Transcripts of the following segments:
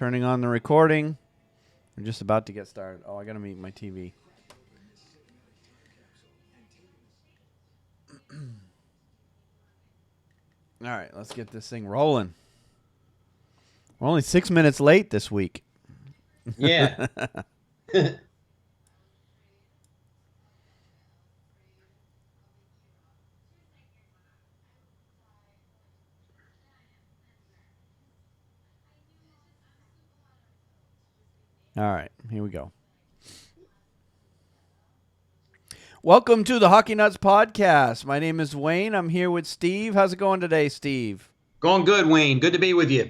Turning on the recording. We're just about to get started. Oh, I got to mute my TV. All right, let's get this thing rolling. We're only 6 minutes late this week. Yeah. All right, here we go. Welcome to the Hockey Nuts Podcast. My name is Wayne. I'm here with Steve. How's it going today, Steve? Going good, Wayne. Good to be with you.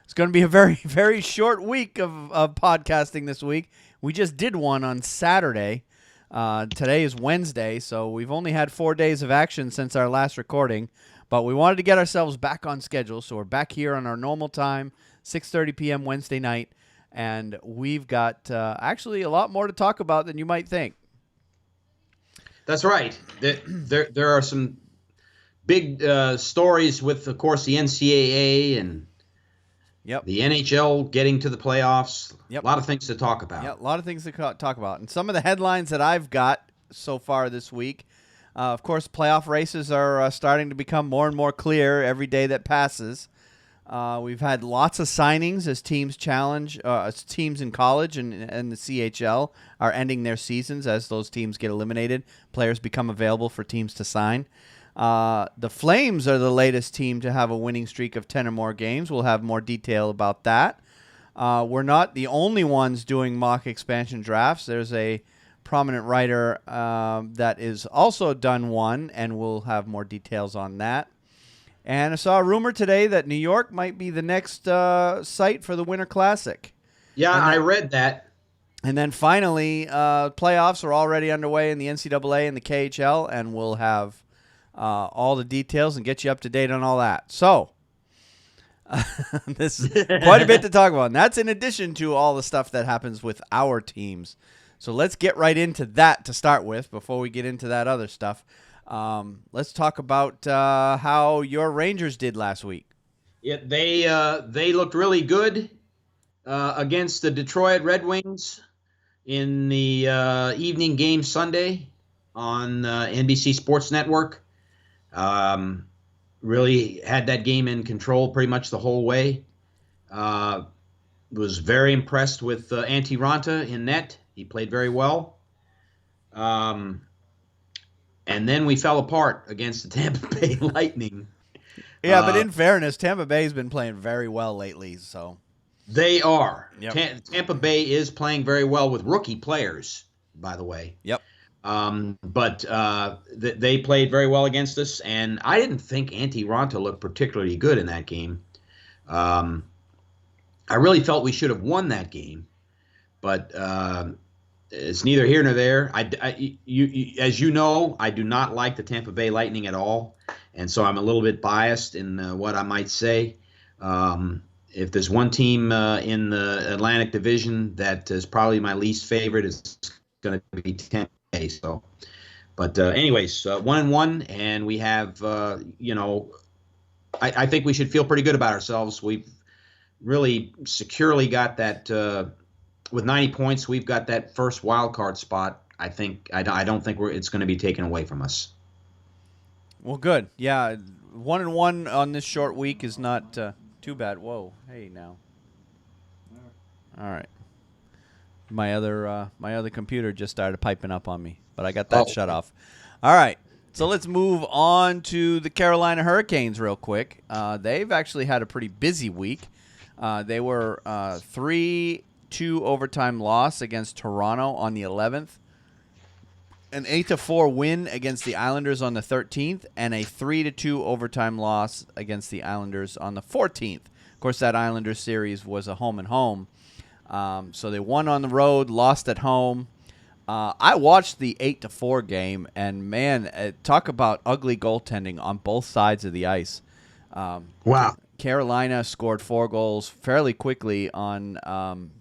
It's going to be a very, very short week of podcasting this week. We just did one on Saturday. Today is Wednesday, so we've only had 4 days of action since our last recording. But we wanted to get ourselves back on schedule, so we're back here on our normal time, 6:30 p.m. Wednesday night. And we've got actually a lot more to talk about than you might think. That's right. There are some big stories with, of course, the NCAA and the NHL getting to the playoffs. Yep. A lot of things to talk about. Yeah, a lot of things to talk about. And some of the headlines that I've got so far this week, of course, playoff races are starting to become more and more clear every day that passes. We've had lots of signings as teams as teams in college and the CHL are ending their seasons as those teams get eliminated. Players become available for teams to sign. The Flames are the latest team to have a winning streak of 10 or more games. We'll have more detail about that. We're not the only ones doing mock expansion drafts. There's a prominent writer that is also done one, and we'll have more details on that. And I saw a rumor today that New York might be the next site for the Winter Classic. Yeah, I read that. And then finally, playoffs are already underway in the NCAA and the KHL, and we'll have all the details and get you up to date on all that. So this is quite a bit to talk about. And that's in addition to all the stuff that happens with our teams. So let's get right into that to start with before we get into that other stuff. Let's talk about how your Rangers did last week. Yeah, they looked really good against the Detroit Red Wings in the evening game Sunday on NBC Sports Network. Really had that game in control pretty much the whole way. Was very impressed with Antti Ranta in net. He played very well. And then we fell apart against the Tampa Bay Lightning. Yeah, but in fairness, Tampa Bay's been playing very well lately. So they are. Yep. Tampa Bay is playing very well with rookie players, by the way. Yep. But they played very well against us, and I didn't think Antti Ranta looked particularly good in that game. I really felt we should have won that game, but it's neither here nor there. As you know, I do not like the Tampa Bay Lightning at all, and so I'm a little bit biased in what I might say. If there's one team in the Atlantic Division that is probably my least favorite, it's going to be Tampa Bay. So, but anyways, 1-1, and we have I think we should feel pretty good about ourselves. We've really securely got that. With 90 points, we've got that first wild card spot. I don't think it's going to be taken away from us. Well, good. Yeah, 1-1 on this short week is not too bad. Whoa, hey now. All right. My other computer just started piping up on me, but I got that shut off. All right. So let's move on to the Carolina Hurricanes real quick. They've actually had a pretty busy week. They were 3-2 overtime loss against Toronto on the 11th, an 8-4 win against the Islanders on the 13th, and a 3-2 overtime loss against the Islanders on the 14th. Of course, that Islanders series was a home and home. So they won on the road, lost at home. I watched the 8-4 game, and man, talk about ugly goaltending on both sides of the ice. Wow. Carolina scored 4 goals fairly quickly on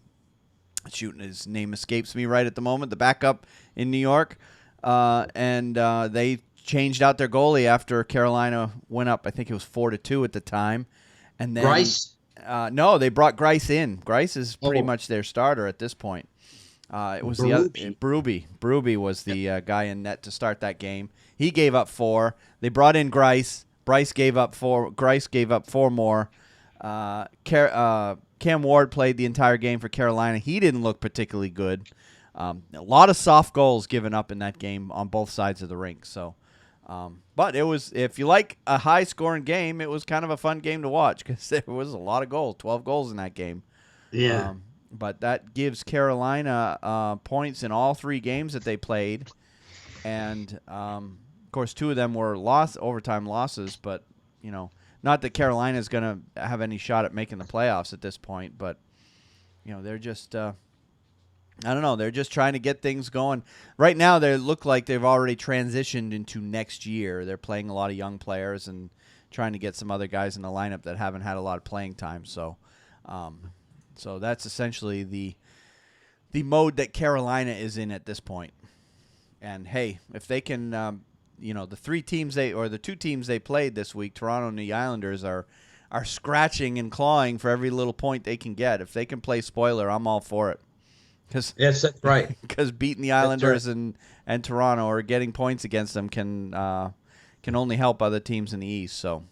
his name escapes me right at the moment, the backup in New York. And they changed out their goalie after Carolina went up. I think it was 4-2 at the time. And then Bryce? No, they brought Grice in. Grice is pretty Oh. much their starter at this point. It was Berube. Berube was the guy in net to start that game. He gave up 4. They brought in Grice. Grice gave up 4 more. Cam Ward played the entire game for Carolina. He didn't look particularly good. A lot of soft goals given up in that game on both sides of the rink. So, but it was, if you like a high-scoring game, it was kind of a fun game to watch because there was a lot of goals, 12 goals in that game. Yeah. But that gives Carolina points in all 3 games that they played. And, of course, 2 of them were overtime losses. But, not that Carolina is going to have any shot at making the playoffs at this point. But, they're just I don't know. They're just trying to get things going. Right now, they look like they've already transitioned into next year. They're playing a lot of young players and trying to get some other guys in the lineup that haven't had a lot of playing time. So that's essentially the mode that Carolina is in at this point. And hey, if they can, the 2 teams they played this week, Toronto and the Islanders, are scratching and clawing for every little point they can get. If they can play spoiler, I'm all for it. Yes, that's right. Because beating the Islanders and Toronto or getting points against them can only help other teams in the East. So.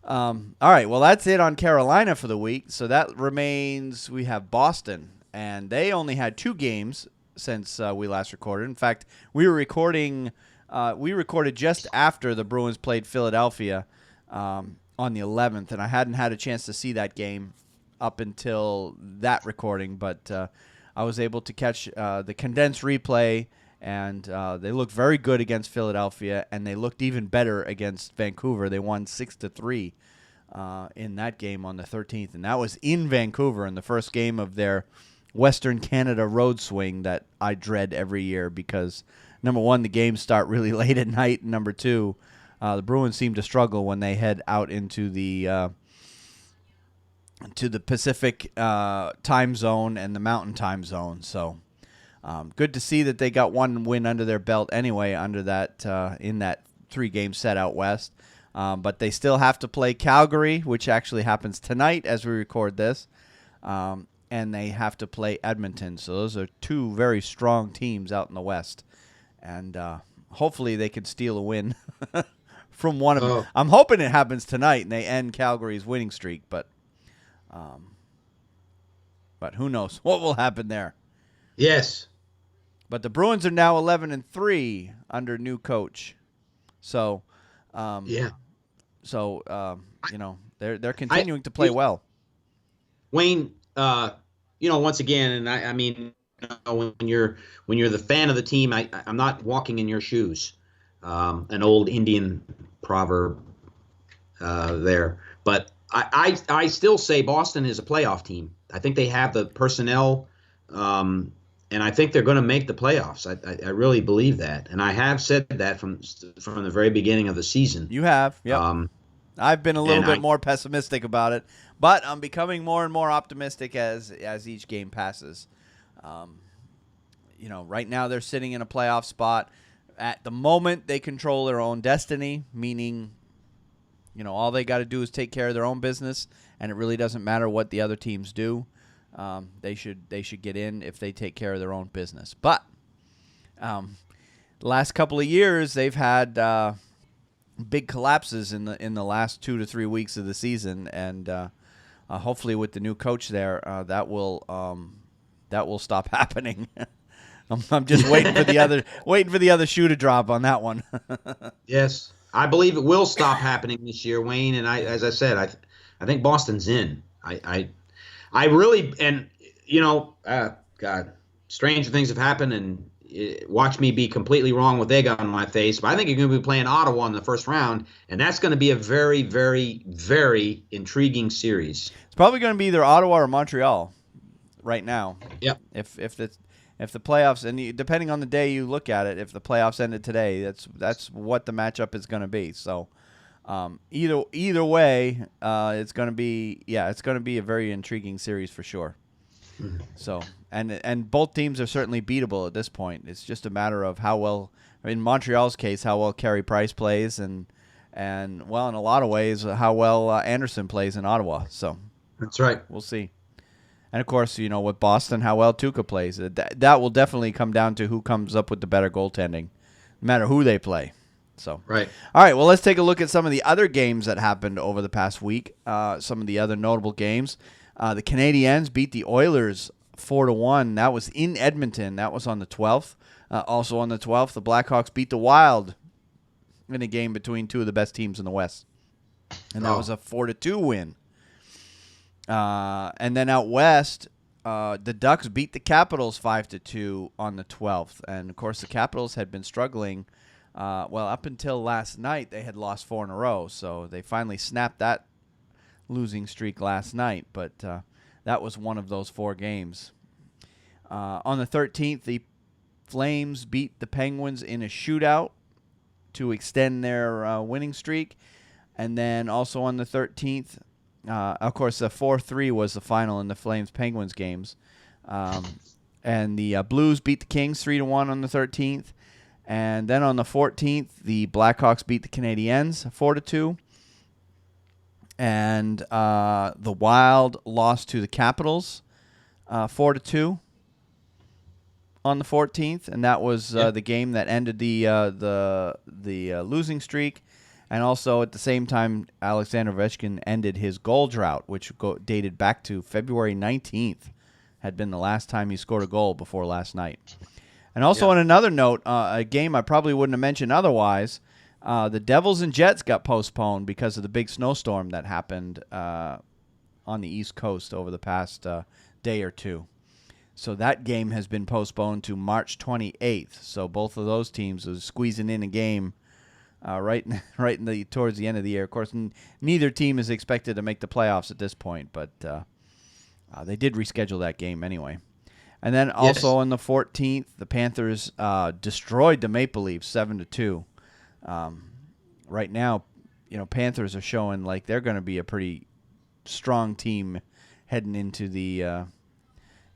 All right, well, that's it on Carolina for the week. So that remains, we have Boston, and they only had 2 games since we last recorded. In fact, we recorded just after the Bruins played Philadelphia on the 11th, and I hadn't had a chance to see that game up until that recording, but I was able to catch the condensed replay, and they looked very good against Philadelphia, and they looked even better against Vancouver. They won 6-3 in that game on the 13th, and that was in Vancouver in the first game of their Western Canada road swing that I dread every year because, number one, the games start really late at night, and number 2, the Bruins seem to struggle when they head out into the Pacific time zone and the Mountain time zone. So good to see that they got 1 win under their belt anyway under that in that 3-game set out west. But they still have to play Calgary, which actually happens tonight as we record this. And they have to play Edmonton. So those are 2 very strong teams out in the West. And hopefully they can steal a win from one of them. I'm hoping it happens tonight and they end Calgary's winning streak. But who knows what will happen there. Yes. But the Bruins are now 11-3 under new coach. So, yeah. So, they're continuing to play well. Wayne, once again, and I mean, when you're the fan of the team, I'm not walking in your shoes. An old Indian proverb there, but I still say Boston is a playoff team. I think they have the personnel, and I think they're going to make the playoffs. I really believe that, and I have said that from the very beginning of the season. You have, yeah. I've been a little bit more pessimistic about it, but I'm becoming more and more optimistic as each game passes. Right now they're sitting in a playoff spot. At the moment, they control their own destiny, meaning, all they got to do is take care of their own business, and it really doesn't matter what the other teams do. They should get in if they take care of their own business. But the last couple of years, they've had big collapses in the last 2 to 3 weeks of the season, and hopefully with the new coach there, that will stop happening. I'm just waiting for the other shoe to drop on that one. Yes, I believe it will stop happening this year, Wayne. And as I said, I think Boston's in. I really, and God, stranger things have happened, and watch me be completely wrong with egg on my face. But I think you're going to be playing Ottawa in the first round, and that's going to be a very, very, very intriguing series. It's probably going to be either Ottawa or Montreal right now. Yep. If the playoffs, and depending on the day you look at it, if the playoffs ended today, that's what the matchup is going to be. So either way, it's going to be a very intriguing series for sure. Mm-hmm. So and both teams are certainly beatable at this point. It's just a matter of how well, in Montreal's case, how well Carey Price plays, and well, in a lot of ways, how well Anderson plays in Ottawa. So That's right. We'll see. And of course, with Boston, how well Tuca plays. That will definitely come down to who comes up with the better goaltending, no matter who they play. So, Right. all right. Well, let's take a look at some of the other games that happened over the past week. Some of the other notable games. The Canadiens beat the Oilers 4-1. That was in Edmonton. That was on the 12th. Also on the 12th, the Blackhawks beat the Wild in a game between two of the best teams in the West, and that was a 4-2 win. And then out west, the Ducks beat the Capitals 5-2 on the 12th. And, of course, the Capitals had been struggling. Up until last night, they had lost 4 in a row. So they finally snapped that losing streak last night. But that was one of those 4 games. On the 13th, the Flames beat the Penguins in a shootout to extend their winning streak. And then also on the 13th, of course, the 4-3 was the final in the Flames-Penguins games. And the Blues beat the Kings 3-1 on the 13th. And then on the 14th, the Blackhawks beat the Canadiens 4-2. And the Wild lost to the Capitals 4-2 on the 14th. And that was the game that ended the losing streak. And also, at the same time, Alexander Ovechkin ended his goal drought, which dated back to February 19th, had been the last time he scored a goal before last night. And also, on another note, a game I probably wouldn't have mentioned otherwise, the Devils and Jets got postponed because of the big snowstorm that happened on the East Coast over the past day or two. So that game has been postponed to March 28th. So both of those teams are squeezing in a game right towards the end of the year. Of course, neither team is expected to make the playoffs at this point, but they did reschedule that game anyway. And then also on the 14th, the Panthers destroyed the Maple Leafs 7-2. Right now, Panthers are showing like they're going to be a pretty strong team heading into the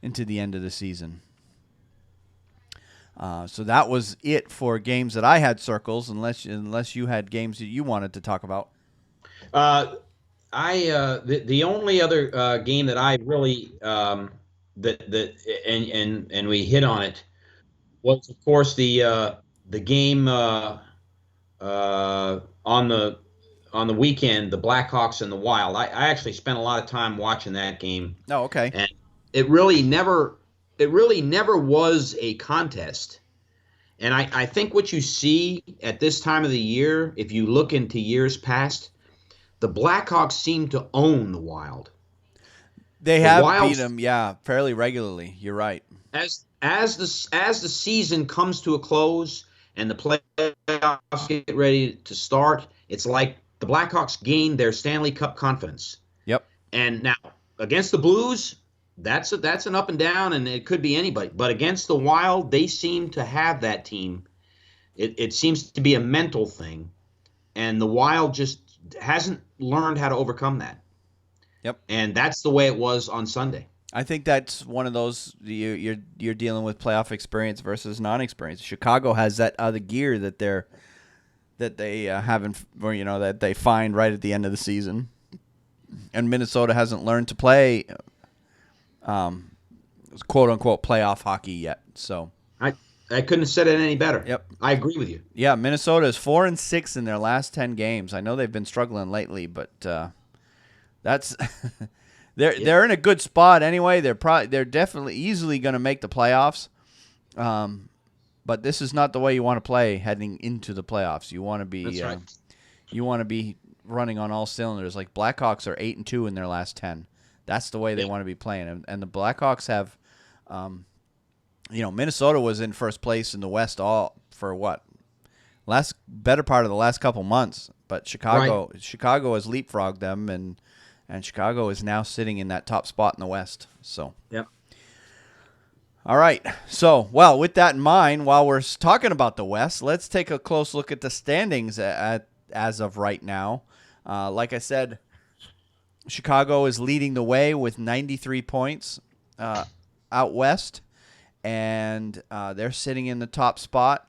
end of the season. So that was it for games that I had circles, unless you had games that you wanted to talk about. The only other game that I really and we hit on it was, of course, the game on the weekend, the Blackhawks and the Wild. I actually spent a lot of time watching that game. Oh, okay. And it really never was a contest. And I think what you see at this time of the year, if you look into years past, the Blackhawks seem to own the Wild. They have beat them, fairly regularly. You're right. As the season comes to a close and the playoffs get ready to start, it's like the Blackhawks gain their Stanley Cup confidence. Yep. And now against the Blues, that's an up and down, and it could be anybody. But against the Wild, they seem to have that team. It seems to be a mental thing, and the Wild just hasn't learned how to overcome that. Yep. And that's the way it was on Sunday. I think that's one of those you're dealing with playoff experience versus non-experience. Chicago has that other gear that they haven't, that they find right at the end of the season, and Minnesota hasn't learned to play quote unquote playoff hockey yet. So I couldn't have said it any better. Yep. I agree with you. Yeah, Minnesota is 4-6 in their last 10 games. I know they've been struggling lately, but that's they're in a good spot anyway. They're definitely easily going to make the playoffs. But this is not the way you want to play heading into the playoffs. You want to be That's right. You want to be running on all cylinders. Like Blackhawks are 8-2 in their last 10. That's the way they want to be playing. And the Blackhawks have, Minnesota was in first place in the West all for what? Better part of the last couple months. But Chicago has leapfrogged them, and Chicago is now sitting in that top spot in the West. So. Yep. All right. So, with that in mind, while we're talking about the West, let's take a close look at the standings as of right now. Like I said, Chicago is leading the way with 93 points out west, and they're sitting in the top spot.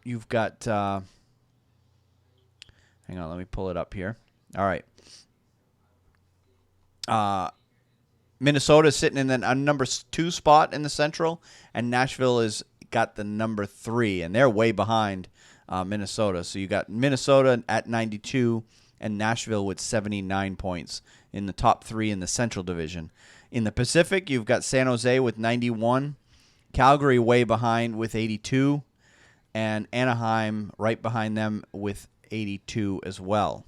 You've got hang on, let me pull it up here. All right. Minnesota is sitting in the number 2 spot in the Central, and Nashville is got the number 3, and they're way behind Minnesota. So you got Minnesota at 92 and Nashville with 79 points in the top 3 in the Central Division. In the Pacific, you've got San Jose with 91, Calgary way behind with 82, and Anaheim right behind them with 82 as well.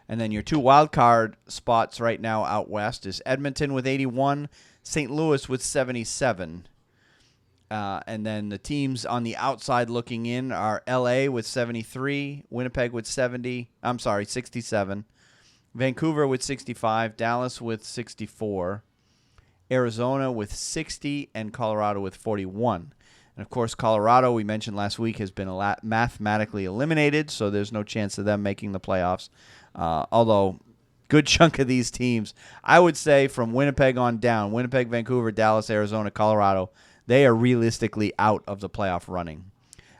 And then your 2 wild card spots right now out west is Edmonton with 81, St. Louis with 77. And then the teams on the outside looking in are LA with 73, Winnipeg with 67, Vancouver with 65, Dallas with 64, Arizona with 60, and Colorado with 41. And, of course, Colorado, we mentioned last week, has been mathematically eliminated, so there's no chance of them making the playoffs. Although, good chunk of these teams, I would say from Winnipeg on down, Winnipeg, Vancouver, Dallas, Arizona, Colorado, they are realistically out of the playoff running.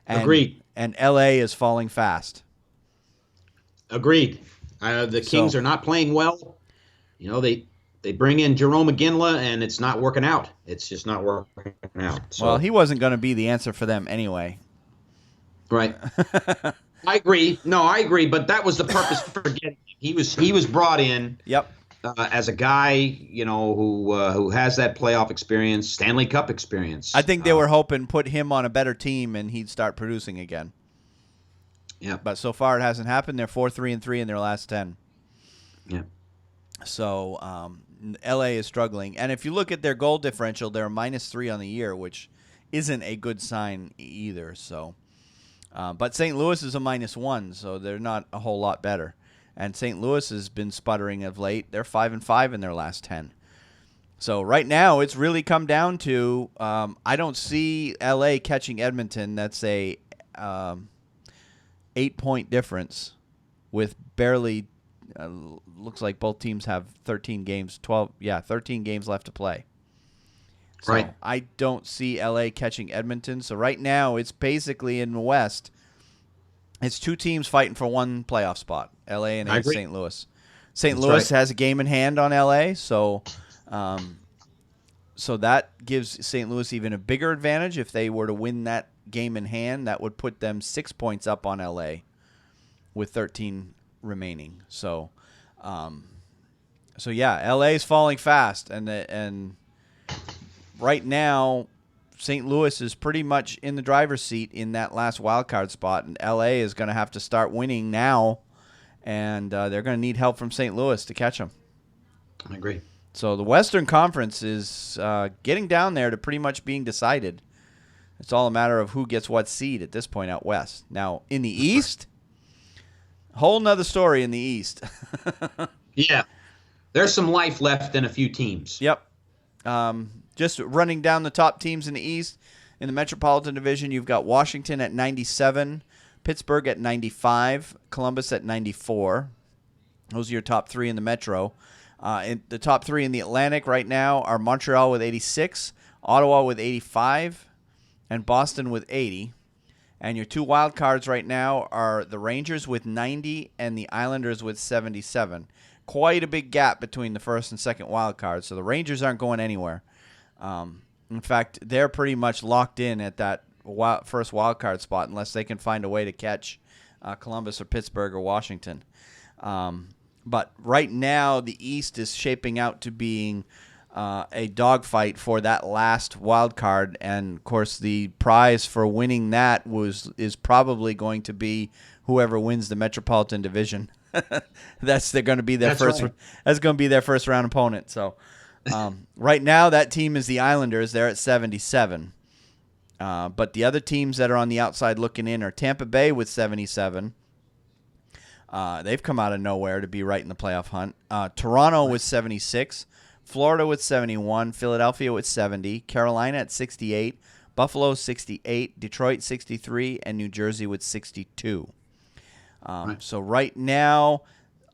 And, Agreed. And L.A. is falling fast. Agreed. The Kings are not playing well. They bring in Jerome McGinley, and it's not working out. It's just not working out. So. Well, he wasn't going to be the answer for them anyway. Right. I agree. No, I agree. But that was the purpose for getting him. He was brought in. Yep. As a guy, who has that playoff experience, Stanley Cup experience. I think they were hoping put him on a better team and he'd start producing again. Yeah. But so far it hasn't happened. They're 4-3-3 in their last 10. Yeah. So LA is struggling. And if you look at their goal differential, they're -3 on the year, which isn't a good sign either. So, but St. Louis is a -1, so they're not a whole lot better. And St. Louis has been sputtering of late. They're 5-5 in their last 10. So right now it's really come down to I don't see LA catching Edmonton. That's a 8-point difference with barely looks like both teams have 13 games left to play. So right. I don't see LA catching Edmonton. So right now it's basically in the West. It's 2 teams fighting for one playoff spot, LA and St. Louis. St. Louis has a game in hand on LA, so that gives St. Louis even a bigger advantage. If they were to win that game in hand, that would put them 6 points up on LA with 13 remaining. So yeah, LA is falling fast, and right now St. Louis is pretty much in the driver's seat in that last wild card spot, and LA is going to have to start winning now, and they're going to need help from St. Louis to catch them. I agree. So the Western Conference is getting down there to pretty much being decided. It's all a matter of who gets what seed at this point out west. Now, in the East, whole nother story in the East. Yeah. There's some life left in a few teams. Yep. Just running down the top teams in the East. In the Metropolitan Division, you've got Washington at 97, Pittsburgh at 95, Columbus at 94. Those are your top 3 in the Metro. In the top 3 in the Atlantic right now are Montreal with 86, Ottawa with 85, and Boston with 80. And your 2 wild cards right now are the Rangers with 90 and the Islanders with 77. Quite a big gap between the first and second wild cards, so the Rangers aren't going anywhere. In fact, they're pretty much locked in at that first wild card spot unless they can find a way to catch Columbus or Pittsburgh or Washington. But right now, the East is shaping out to being a dogfight for that last wild card, and of course, the prize for winning that is probably going to be whoever wins the Metropolitan Division. That's going to be their first. Right. That's going to be their first round opponent. So. Right now, that team is the Islanders. They're at 77. But the other teams that are on the outside looking in are Tampa Bay with 77. They've come out of nowhere to be right in the playoff hunt. Toronto with 76. Florida with 71. Philadelphia with 70. Carolina at 68. Buffalo 68. Detroit 63. And New Jersey with 62. Right. So right now,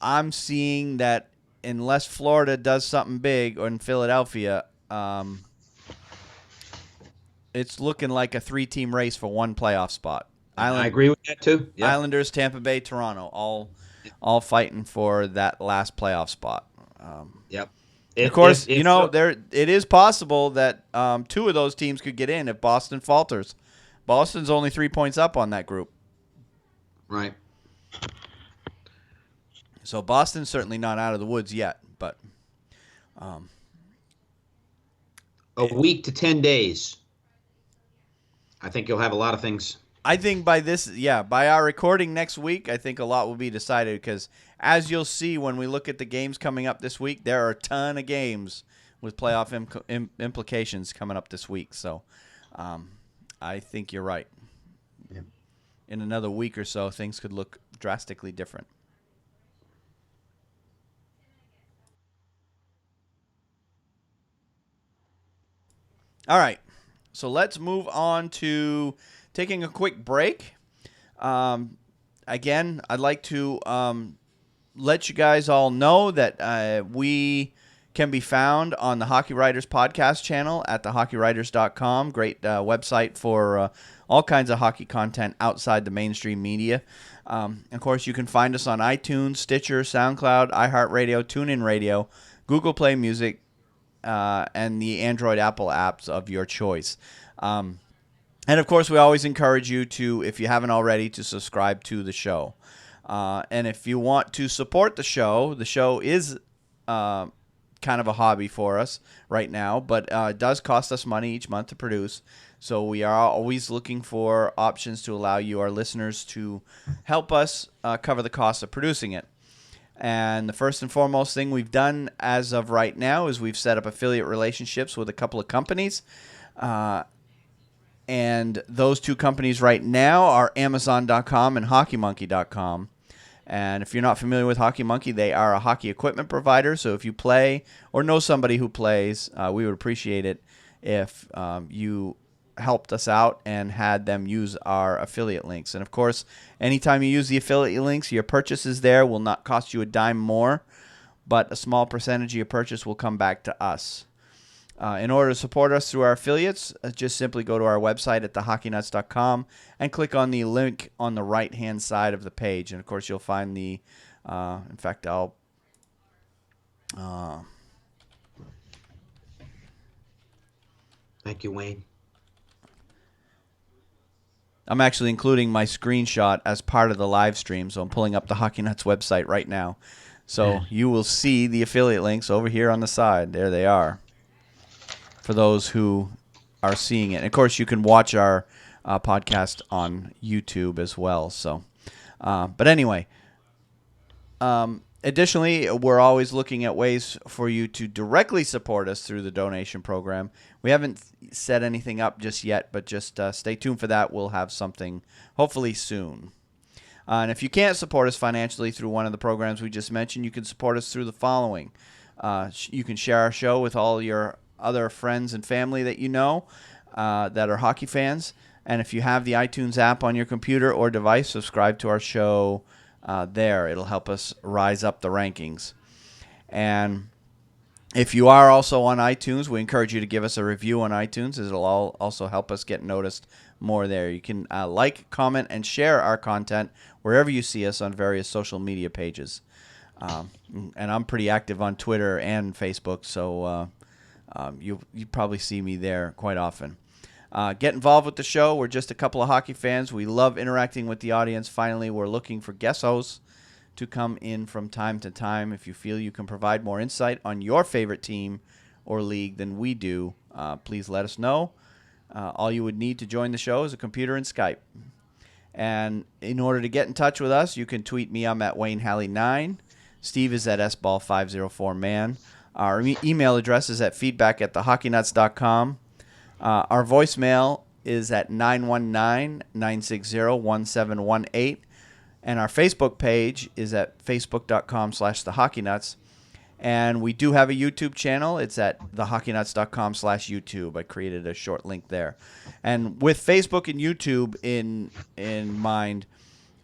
I'm seeing that unless Florida does something big, or in Philadelphia, it's looking like a 3-team race for one playoff spot. I agree with that too. Yeah. Islanders, Tampa Bay, Toronto, all fighting for that last playoff spot. Yep. Of course, If so, it is possible that two of those teams could get in if Boston falters. Boston's only 3 points up on that group. right. So Boston's certainly not out of the woods yet, but A week to 10 days. I think you'll have a lot of things. I think by our recording next week, I think a lot will be decided because as you'll see when we look at the games coming up this week, there are a ton of games with playoff implications coming up this week. So I think you're right. Yeah. In another week or so, things could look drastically different. All right, so let's move on to taking a quick break. Again, I'd like to let you guys all know that we can be found on the Hockey Writers podcast channel at thehockeywriters.com. Great website for all kinds of hockey content outside the mainstream media. Of course, you can find us on iTunes, Stitcher, SoundCloud, iHeartRadio, TuneIn Radio, Google Play Music, and the Android Apple apps of your choice. And, of course, we always encourage you to, if you haven't already, to subscribe to the show. And if you want to support the show is kind of a hobby for us right now, but it does cost us money each month to produce. So we are always looking for options to allow you, our listeners, to help us cover the cost of producing it. And the first and foremost thing we've done as of right now is we've set up affiliate relationships with a couple of companies. And those two companies right now are Amazon.com and HockeyMonkey.com. And if you're not familiar with Hockey Monkey, they are a hockey equipment provider. So if you play or know somebody who plays, we would appreciate it if you helped us out and had them use our affiliate links. And, of course, anytime you use the affiliate links, your purchases there will not cost you a dime more, but a small percentage of your purchase will come back to us. In order to support us through our affiliates, just simply go to our website at thehockeynuts.com and click on the link on the right-hand side of the page. And, of course, you'll find the in fact, I'll Thank you, Wayne. I'm actually including my screenshot as part of the live stream, so I'm pulling up the Hockey Nuts website right now. So you will see the affiliate links over here on the side. There they are for those who are seeing it. And, of course, you can watch our podcast on YouTube as well. So, but anyway, additionally, we're always looking at ways for you to directly support us through the donation program. We haven't set anything up just yet, but just stay tuned for that. We'll have something hopefully soon. And if you can't support us financially through one of the programs we just mentioned, you can support us through the following. You can share our show with all your other friends and family that you know that are hockey fans. And if you have the iTunes app on your computer or device, subscribe to our show there. It'll help us rise up the rankings. And if you are also on iTunes, we encourage you to give us a review on iTunes. It'll also help us get noticed more there. You can like, comment, and share our content wherever you see us on various social media pages. And I'm pretty active on Twitter and Facebook, so you probably see me there quite often. Get involved with the show. We're just a couple of hockey fans. We love interacting with the audience. Finally, we're looking for guest hosts to come in from time to time. If you feel you can provide more insight on your favorite team or league than we do, please let us know. All you would need to join the show is a computer and Skype. And in order to get in touch with us, you can tweet me. I'm at WayneHalley9. Steve is at SBall504man. Our email address is at feedback@thehockeynuts.com. Our voicemail is at 919-960-1718. And our Facebook page is at facebook.com/thehockeynuts. And we do have a YouTube channel. It's at thehockeynuts.com/YouTube. I created a short link there. And with Facebook and YouTube in mind,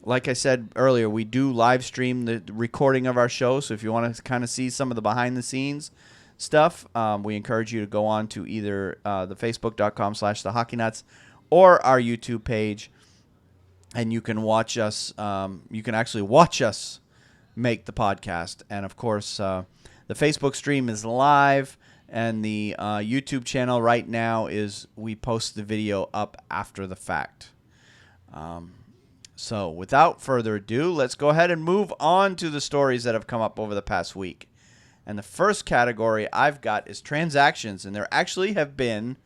like I said earlier, we do live stream the recording of our show. So if you want to kind of see some of the behind-the-scenes stuff, we encourage you to go on to either the facebook.com/thehockeynuts or our YouTube page. And you can watch us. You can actually watch us make the podcast. And, of course, The Facebook stream is live, and the YouTube channel right now is we post the video up after the fact. So without further ado, let's go ahead and move on to the stories that have come up over the past week. And the first category I've got is transactions, and there actually have been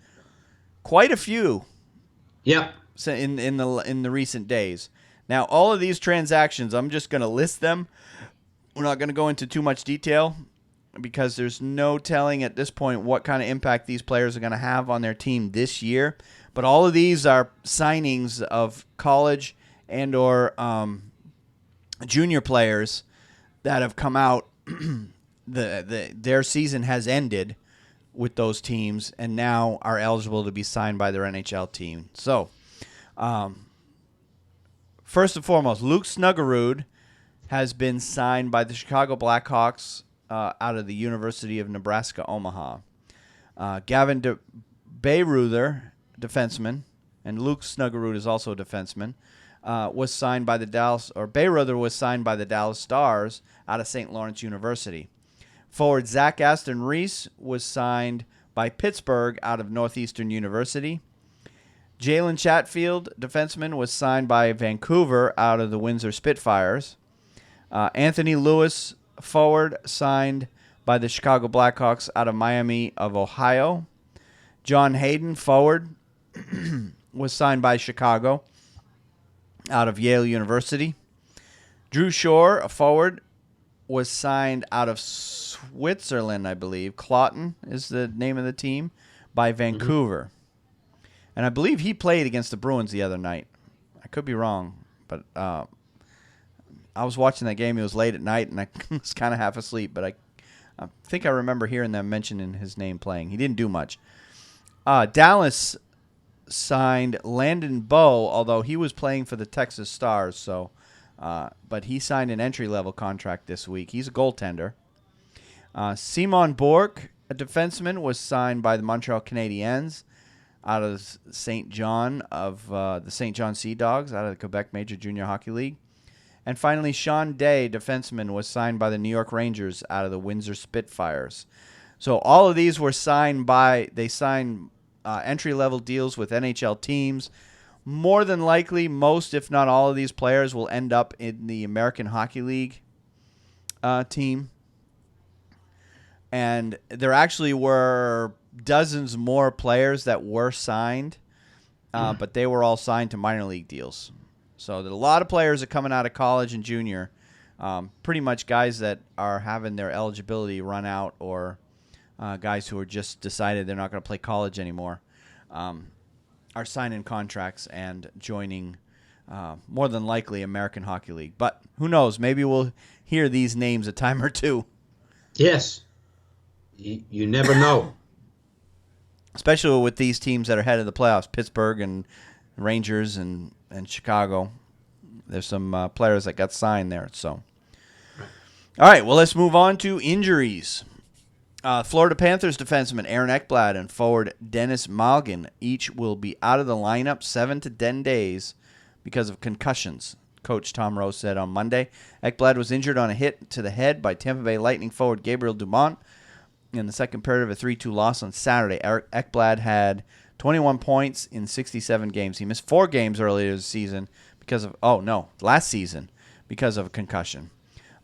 quite a few. Yep. In the recent days. Now, all of these transactions, I'm just going to list them. We're not going to go into too much detail because there's no telling at this point what kind of impact these players are going to have on their team this year. But all of these are signings of college and or junior players that have come out. Their season has ended with those teams and now are eligible to be signed by their NHL team. So, first and foremost, Luke Snuggerud has been signed by the Chicago Blackhawks out of the University of Nebraska, Omaha. Gavin Bayreuther, defenseman, and Luke Snuggerud is also a defenseman, was signed by the Bayreuther was signed by the Dallas Stars out of St. Lawrence University. Forward Zach Aston Reese was signed by Pittsburgh out of Northeastern University. Jalen Chatfield, defenseman, was signed by Vancouver out of the Windsor Spitfires. Anthony Lewis, forward, signed by the Chicago Blackhawks out of Miami of Ohio. John Hayden, forward, was signed by Chicago out of Yale University. Drew Shore, a forward, was signed out of Switzerland, I believe. Cloton is the name of the team, by Vancouver. And I believe he played against the Bruins the other night. I could be wrong, but I was watching that game. It was late at night, and I was kind of half asleep, but I think I remember hearing them mentioning his name playing. He didn't do much. Dallas signed Landon Bowe, although he was playing for the Texas Stars, so... but he signed an entry-level contract this week. He's a goaltender. Simon Bourque, a defenseman, was signed by the Montreal Canadiens out of St. John of the St. John Sea Dogs out of the Quebec Major Junior Hockey League. And finally, Sean Day, defenseman, was signed by the New York Rangers out of the Windsor Spitfires. So all of these were signed they signed entry-level deals with NHL teams. More than likely, most, if not all of these players will end up in the American Hockey League team. And there actually were dozens more players that were signed, but they were all signed to minor league deals. So a lot of players are coming out of college and junior, pretty much guys that are having their eligibility run out or guys who are just decided they're not going to play college anymore. Are signing contracts and joining, more than likely, American Hockey League. But who knows? Maybe we'll hear these names a time or two. Yes. You never know. Especially with these teams that are head of the playoffs, Pittsburgh and Rangers and Chicago. There's some players that got signed there. So, all right, well, let's move on to injuries. Florida Panthers defenseman Aaron Ekblad and forward Dennis Malgin each will be out of the lineup 7 to 10 days because of concussions, Coach Tom Rose said on Monday. Ekblad was injured on a hit to the head by Tampa Bay Lightning forward Gabriel Dumont in the second period of a 3-2 loss on Saturday. Ekblad had 21 points in 67 games. He missed 4 games earlier this season last season because of a concussion.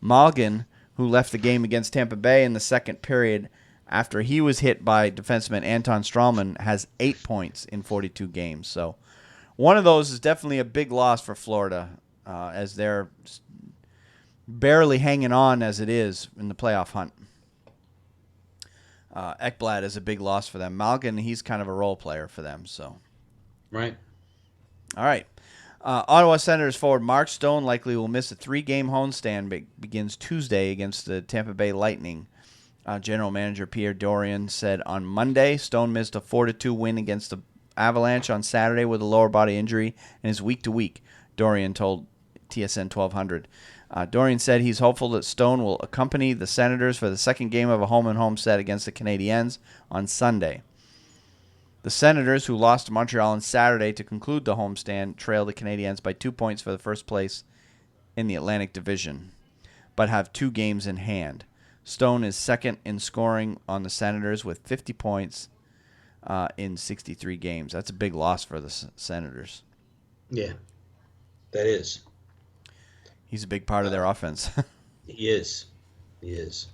Malgin, who left the game against Tampa Bay in the second period after he was hit by defenseman Anton Strawman, has 8 points in 42 games. So one of those is definitely a big loss for Florida, as they're barely hanging on as it is in the playoff hunt. Ekblad is a big loss for them. Malgin, he's kind of a role player for them. So, right. All right. Ottawa Senators forward Mark Stone likely will miss a 3-game homestand begins Tuesday against the Tampa Bay Lightning. General Manager Pierre Dorian said on Monday Stone missed a 4-2 win against the Avalanche on Saturday with a lower body injury and is week to week, Dorian told TSN 1200. Dorian said he's hopeful that Stone will accompany the Senators for the second game of a home-and-home set against the Canadiens on Sunday. The Senators, who lost to Montreal on Saturday to conclude the homestand, trailed the Canadiens by 2 points for the first place in the Atlantic Division, but have 2 games in hand. Stone is second in scoring on the Senators with 50 points in 63 games. That's a big loss for the Senators. Yeah, that is. He's a big part of their offense. He is. He is.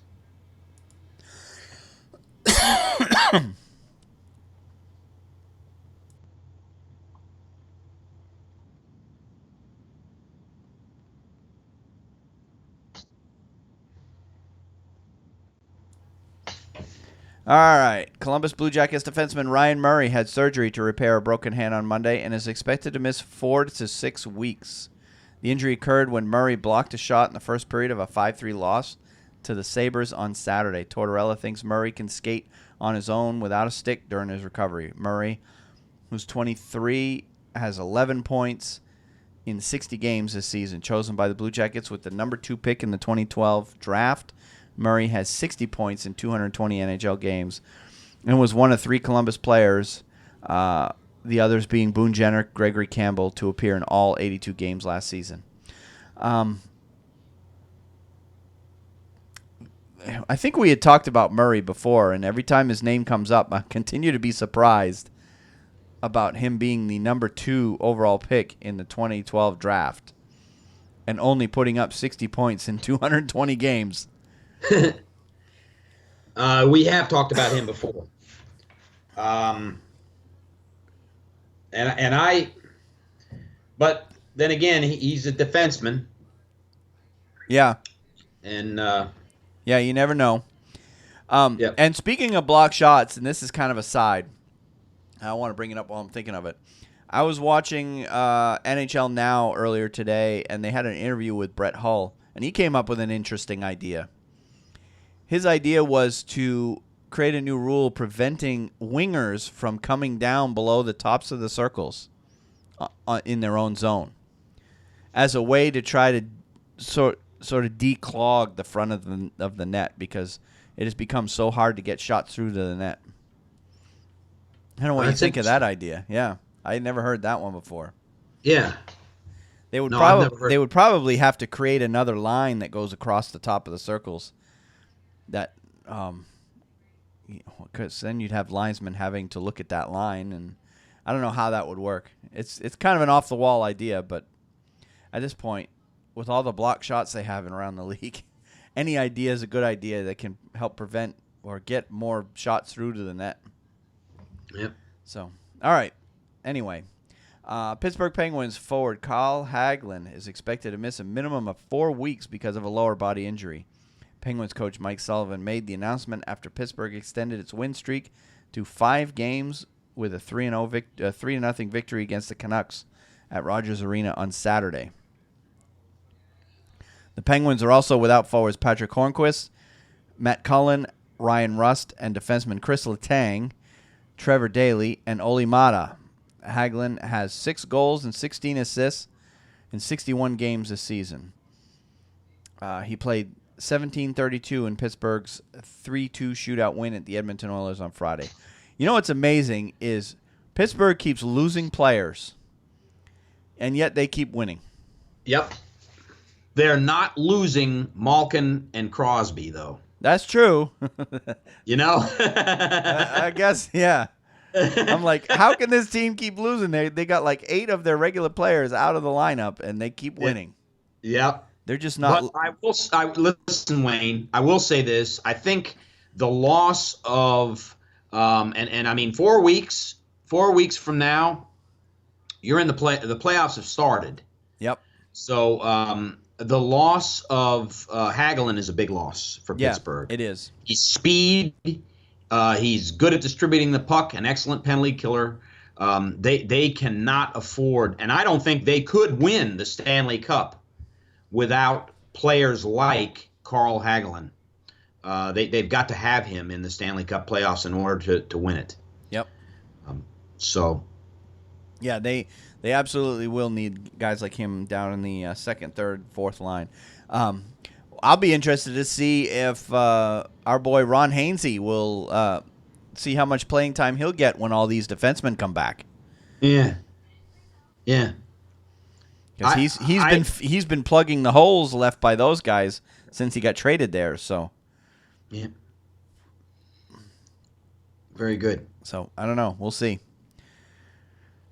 All right. Columbus Blue Jackets defenseman Ryan Murray had surgery to repair a broken hand on Monday and is expected to miss 4 to 6 weeks. The injury occurred when Murray blocked a shot in the first period of a 5-3 loss to the Sabres on Saturday. Tortorella thinks Murray can skate on his own without a stick during his recovery. Murray, who's 23, has 11 points in 60 games this season. Chosen by the Blue Jackets with the number 2 pick in the 2012 draft, Murray has 60 points in 220 NHL games and was one of 3 Columbus players, the others being Boone Jenner, Gregory Campbell, to appear in all 82 games last season. I think we had talked about Murray before, and every time his name comes up, I continue to be surprised about him being the number 2 overall pick in the 2012 draft and only putting up 60 points in 220 games. We have talked about him before. But then again, he's a defenseman. Yeah. And yeah, you never know. Yep. And speaking of block shots, and this is kind of a side, I want to bring it up while I'm thinking of it. I was watching NHL Now earlier today, and they had an interview with Brett Hull, and he came up with an interesting idea. His idea was to create a new rule preventing wingers from coming down below the tops of the circles in their own zone as a way to try to sort of declog the front of the net, because it has become so hard to get shots through to the net. I don't know what you think of that idea. Yeah, I had never heard that one before. Yeah. They would probably have to create another line that goes across the top of the circles. That, because then you'd have linesmen having to look at that line, and I don't know how that would work. It's kind of an off the wall idea, but at this point, with all the block shots they have around the league, any idea is a good idea that can help prevent or get more shots through to the net. Yep. So, all right. Anyway, Pittsburgh Penguins forward Carl Hagelin is expected to miss a minimum of 4 weeks because of a lower body injury. Penguins coach Mike Sullivan made the announcement after Pittsburgh extended its win streak to 5 games with a 3-0 victory against the Canucks at Rogers Arena on Saturday. The Penguins are also without forwards Patrick Hornquist, Matt Cullen, Ryan Rust, and defenseman Chris Letang, Trevor Daley, and Oli Mata. Hagelin has 6 goals and 16 assists in 61 games this season. He played 17-32 in Pittsburgh's 3-2 shootout win at the Edmonton Oilers on Friday. You know what's amazing is Pittsburgh keeps losing players, and yet they keep winning. Yep. They're not losing Malkin and Crosby, though. That's true. You know? I guess, yeah. I'm like, how can this team keep losing? They got like 8 of their regular players out of the lineup, and they keep winning. Yep. They're just not. But listen, Wayne. I will say this. I think the loss of, and I mean 4 weeks. 4 weeks from now, you're in the play. The playoffs have started. Yep. So the loss of Hagelin is a big loss for Pittsburgh. It is. He's speed. He's good at distributing the puck. An excellent penalty killer. They cannot afford, and I don't think they could win the Stanley Cup without players like Carl Hagelin. They've got to have him in the Stanley Cup playoffs in order to win it. Yep. Yeah, they absolutely will need guys like him down in the second, third, fourth line. I'll be interested to see if our boy Ron Hainsey will see how much playing time he'll get when all these defensemen come back. Yeah. Yeah. Because he's been plugging the holes left by those guys since he got traded there. So Yeah. Very good. So I don't know. We'll see.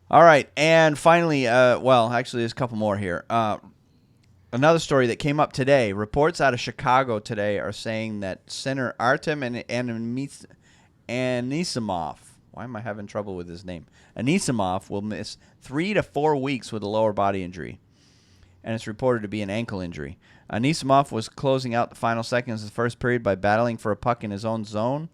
All right, and finally, well, actually, there's a couple more here. Another story that came up today. Reports out of Chicago today are saying that center Artem Anisimov. Why am I having trouble with his name? Anisimov will miss 3 to 4 weeks with a lower body injury, and it's reported to be an ankle injury. Anisimov was closing out the final seconds of the first period by battling for a puck in his own zone.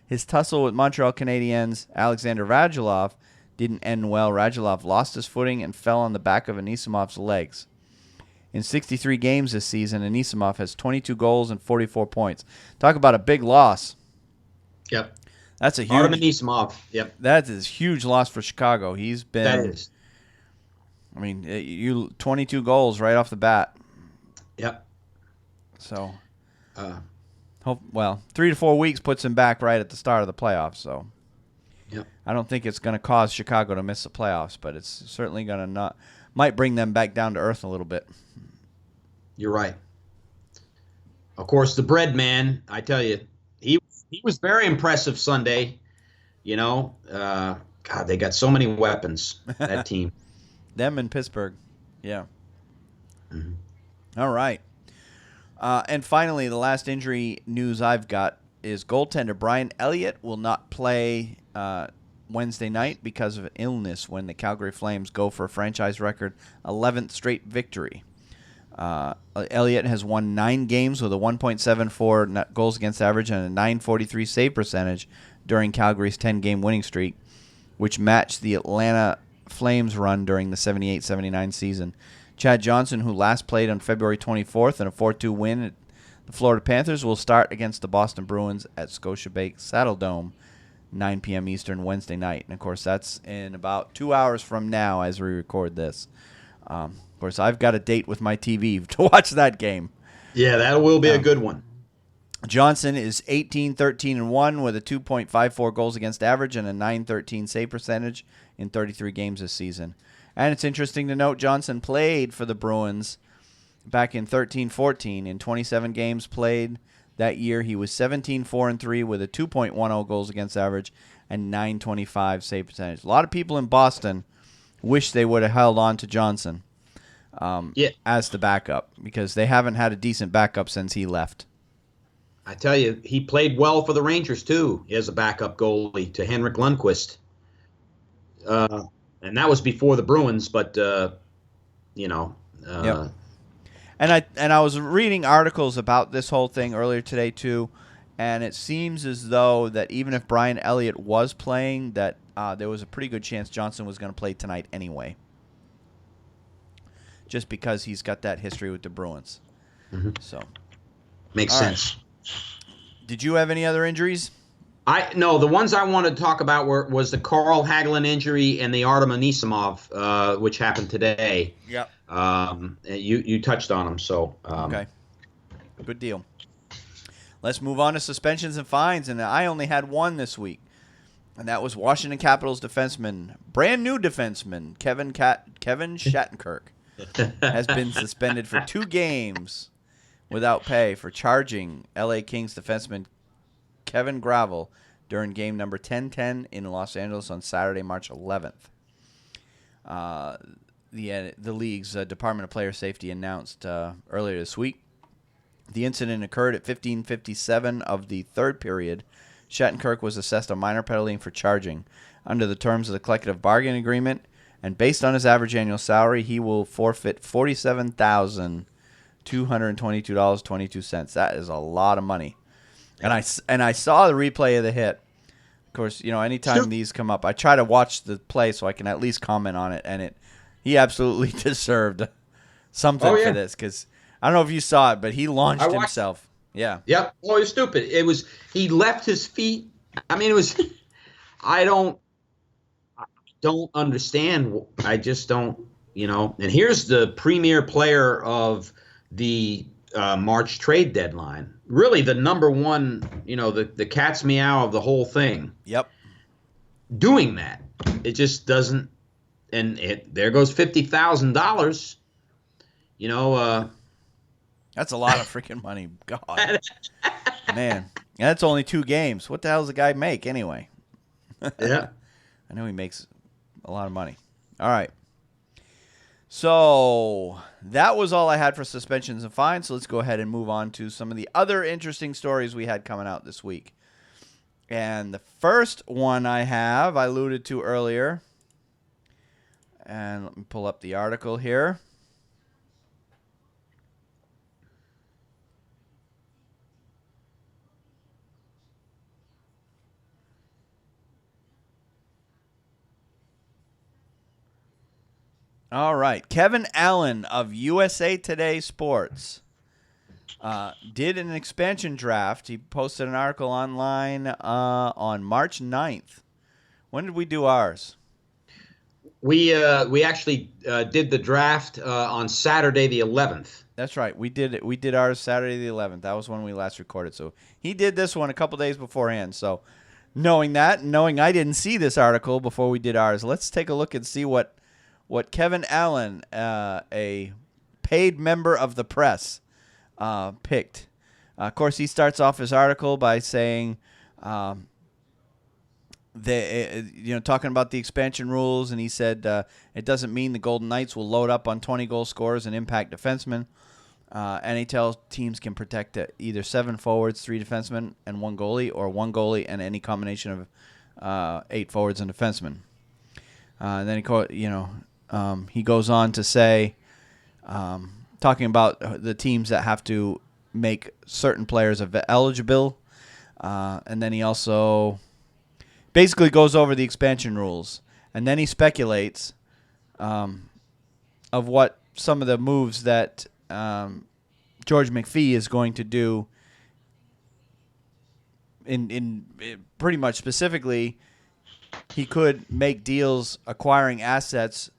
His tussle with Montreal Canadiens' Alexander Radulov didn't end well. Radulov lost his footing and fell on the back of Anisimov's legs. In 63 games this season, Anisimov has 22 goals and 44 points. Talk about a big loss. Yep. That's a huge. Artem Anisimov. Yep. That is a huge loss for Chicago. He's been. That is. I mean, 22 goals right off the bat. Yep. So, 3 to 4 weeks puts him back right at the start of the playoffs. So, yep. I don't think it's going to cause Chicago to miss the playoffs, but it's certainly going to might bring them back down to earth a little bit. You're right. Of course, the bread man, I tell you, he was very impressive Sunday. You know, God, they got so many weapons, that team. Them in Pittsburgh. Yeah. Mm-hmm. All right. And finally, the last injury news I've got is goaltender Brian Elliott will not play Wednesday night because of illness when the Calgary Flames go for a franchise record 11th straight victory. Elliott has won 9 games with a 1.74 goals against average and a .943 save percentage during Calgary's 10-game winning streak, which matched the Atlanta Flames run during the 78-79 season. Chad Johnson, who last played on February 24th in a 4-2 win at the Florida Panthers, will start against the Boston Bruins at Scotiabank Saddledome, 9 p.m. Eastern Wednesday night. And, of course, that's in about 2 hours from now as we record this. Of course, I've got a date with my TV to watch that game. Yeah, that will be a good one. Johnson is 18-13-1 with a 2.54 goals against average and a .913 save percentage in 33 games this season. And it's interesting to note Johnson played for the Bruins back in 13-14. In 27 games played that year, he was 17-4-3 with a 2.10 goals against average and .925 save percentage. A lot of people in Boston wish they would have held on to Johnson as the backup because they haven't had a decent backup since he left. I tell you, he played well for the Rangers, too, as a backup goalie to Henrik Lundqvist. And that was before the Bruins, but, Yep. And I was reading articles about this whole thing earlier today, too, and it seems as though that even if Brian Elliott was playing, that there was a pretty good chance Johnson was going to play tonight anyway, just because he's got that history with the Bruins. Mm-hmm. So makes sense. Right. Did you have any other injuries? No, the ones I wanted to talk about was the Carl Hagelin injury and the Artem Anisimov, which happened today. Yep. You touched on them, so okay, good deal. Let's move on to suspensions and fines, and I only had one this week, and that was Washington Capitals defenseman, brand new defenseman Kevin Shattenkirk, has been suspended for 2 games without pay for charging L.A. Kings defenseman Kevin Gravel during game number 10-10 in Los Angeles on Saturday, March 11th. The league's Department of Player Safety announced earlier this week. The incident occurred at 15:57 of the third period. Shattenkirk was assessed a minor penalty for charging. Under the terms of the collective bargaining agreement, and based on his average annual salary, he will forfeit $47,222.22. That is a lot of money. And I saw the replay of the hit. Of course, anytime these come up, I try to watch the play so I can at least comment on it. And he absolutely deserved something for this because I don't know if you saw it, but he launched himself. Yeah. Yep. Oh, it was stupid. He left his feet. I mean, it was. I don't understand. I just don't. And here's the premier player of the March trade deadline. Really, the number one, the cat's meow of the whole thing. Yep. Doing that, it just doesn't, and there goes $50,000. That's a lot of freaking money. God, man. And that's only 2 games. What the hell does the guy make anyway? Yeah. I know he makes a lot of money. All right. So that was all I had for suspensions and fines. So let's go ahead and move on to some of the other interesting stories we had coming out this week. And the first one I alluded to earlier. And let me pull up the article here. All right. Kevin Allen of USA Today Sports did an expansion draft. He posted an article online on March 9th. When did we do ours? We actually did the draft on Saturday the 11th. That's right. We did ours Saturday the 11th. That was when we last recorded. So he did this one a couple days beforehand. So knowing I didn't see this article before we did ours, let's take a look and see what Kevin Allen, a paid member of the press, picked. Of course, he starts off his article by saying, talking about the expansion rules, and he said it doesn't mean the Golden Knights will load up on 20-goal scorers and impact defensemen. NHL teams can protect either 7 forwards, 3 defensemen, and 1 goalie, or 1 goalie and any combination of 8 forwards and defensemen. And then he goes on to say, talking about the teams that have to make certain players eligible, and then he also basically goes over the expansion rules, and then he speculates of what some of the moves that George McPhee is going to do. In pretty much specifically, he could make deals acquiring assets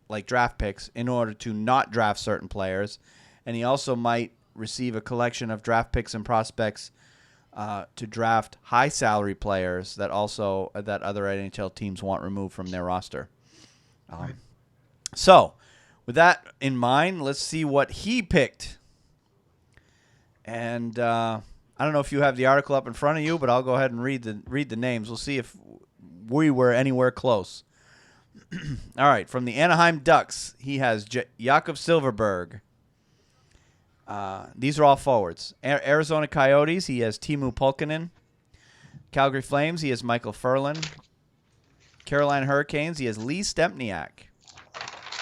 like draft picks in order to not draft certain players, and he also might receive a collection of draft picks and prospects to draft high salary players that other NHL teams want removed from their roster. So, with that in mind, let's see what he picked. And I don't know if you have the article up in front of you, but I'll go ahead and read the names. We'll see if we were anywhere close. All right, from the Anaheim Ducks, he has Jakub Silverberg. These are all forwards. Arizona Coyotes, he has Timu Pulkkinen. Calgary Flames, he has Michael Furlan. Carolina Hurricanes, he has Lee Stempniak,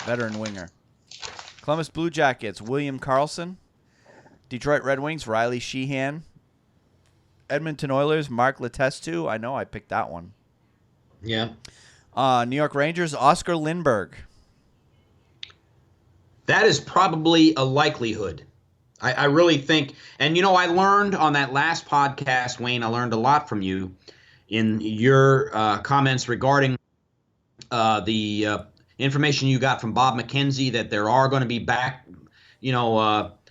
veteran winger. Columbus Blue Jackets, William Karlsson. Detroit Red Wings, Riley Sheehan. Edmonton Oilers, Mark Letestu. I know I picked that one. Yeah. New York Rangers, Oscar Lindberg. That is probably a likelihood. I really think, and I learned on that last podcast, Wayne, I learned a lot from you in your comments regarding the information you got from Bob McKenzie that there are going to be back,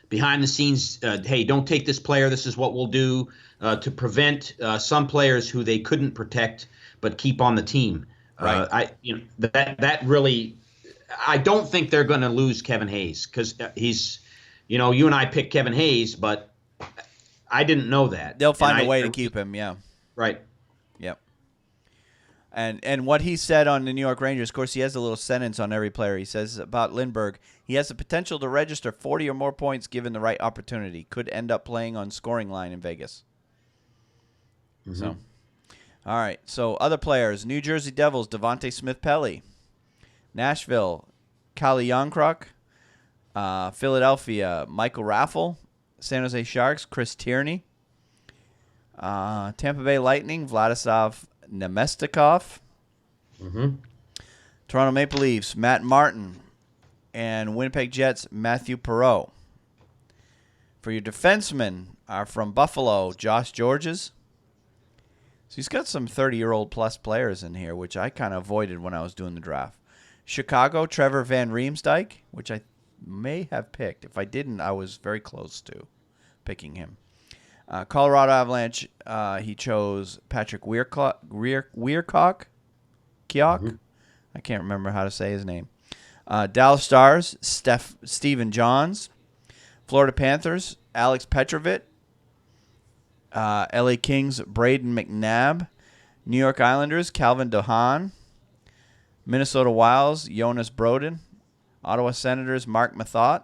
behind the scenes, hey, don't take this player. This is what we'll do to prevent some players who they couldn't protect but keep on the team. Right. That really, I don't think they're going to lose Kevin Hayes because he's, you and I picked Kevin Hayes, but I didn't know that. They'll find a way to keep him. Yeah. Right. Yep. And what he said on the New York Rangers, of course, he has a little sentence on every player. He says about Lindbergh, he has the potential to register 40 or more points given the right opportunity. Could end up playing on scoring line in Vegas. Mm-hmm. So, all right. So, other players, New Jersey Devils, Devontae Smith-Pelly. Nashville, Kalle Järnkrok. Philadelphia, Michael Raffle. San Jose Sharks, Chris Tierney. Tampa Bay Lightning, Vladislav Nemestikov. Mm-hmm. Toronto Maple Leafs, Matt Martin. And Winnipeg Jets, Matthew Perreault. For your defensemen are from Buffalo, Josh Georges. So he's got some 30-year-old plus players in here, which I kind of avoided when I was doing the draft. Chicago, Trevor Van Riemsdyk, which I may have picked. If I didn't, I was very close to picking him. Colorado Avalanche, he chose Patrick Weircock. Mm-hmm. I can't remember how to say his name. Dallas Stars, Steven Johns. Florida Panthers, Alex Petrovic. LA Kings, Braden McNabb. New York Islanders, Calvin DeHaan. Minnesota Wilds, Jonas Broden. Ottawa Senators, Mark Mathot.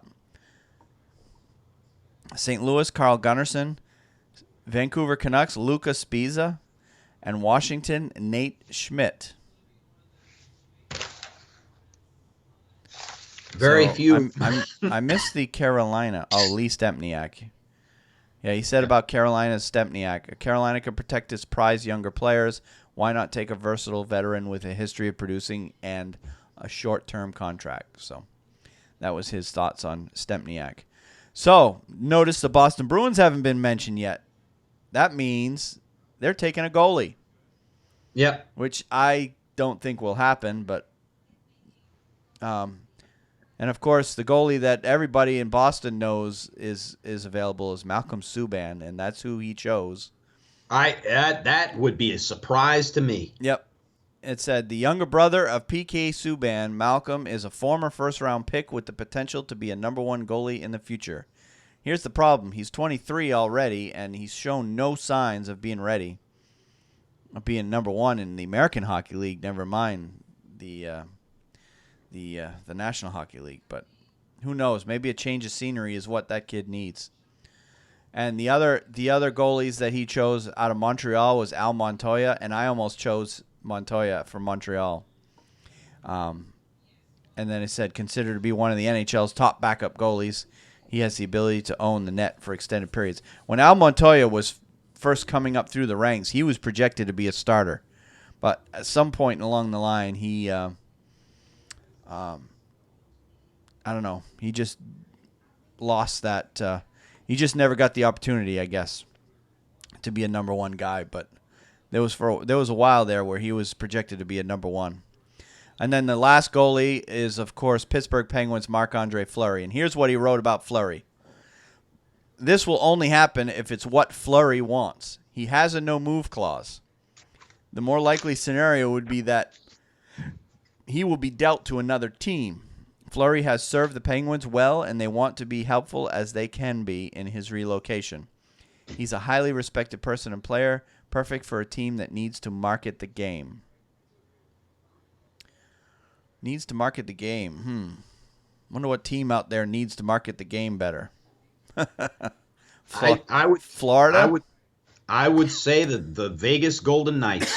St. Louis, Carl Gunnarsson. Vancouver Canucks, Luca Spiza. And Washington, Nate Schmidt. Very few. I missed the Carolina. Oh, Lee Stempniak. Yeah, he said about Carolina's Stempniak. Carolina can protect its prized younger players. Why not take a versatile veteran with a history of producing and a short-term contract? So that was his thoughts on Stempniak. So notice the Boston Bruins haven't been mentioned yet. That means they're taking a goalie. Yep. Which I don't think will happen, but and of course the goalie that everybody in Boston knows is available is Malcolm Subban, and that's who he chose. That would be a surprise to me. Yep. It said the younger brother of PK Subban, Malcolm, is a former first-round pick with the potential to be a number one goalie in the future. Here's the problem. He's 23 already, and he's shown no signs of being ready. Of being number one in the American Hockey League, never mind the National Hockey League. But who knows? Maybe a change of scenery is what that kid needs. And the other goalies that he chose out of Montreal was Al Montoya, and I almost chose Montoya from Montreal. And then it said considered to be one of the NHL's top backup goalies. He has the ability to own the net for extended periods. When Al Montoya was first coming up through the ranks, he was projected to be a starter. But at some point along the line, he, I don't know, he just lost that. He just never got the opportunity, I guess, to be a number one guy. But there was a while there where he was projected to be a number one. And then the last goalie is, of course, Pittsburgh Penguins' Marc-Andre Fleury. And here's what he wrote about Fleury. This will only happen if it's what Fleury wants. He has a no-move clause. The more likely scenario would be that he will be dealt to another team. Fleury has served the Penguins well, and they want to be helpful as they can be in his relocation. He's a highly respected person and player, perfect for a team that needs to market the game. Needs to market the game. Wonder what team out there needs to market the game better. Florida? I would say the Vegas Golden Knights.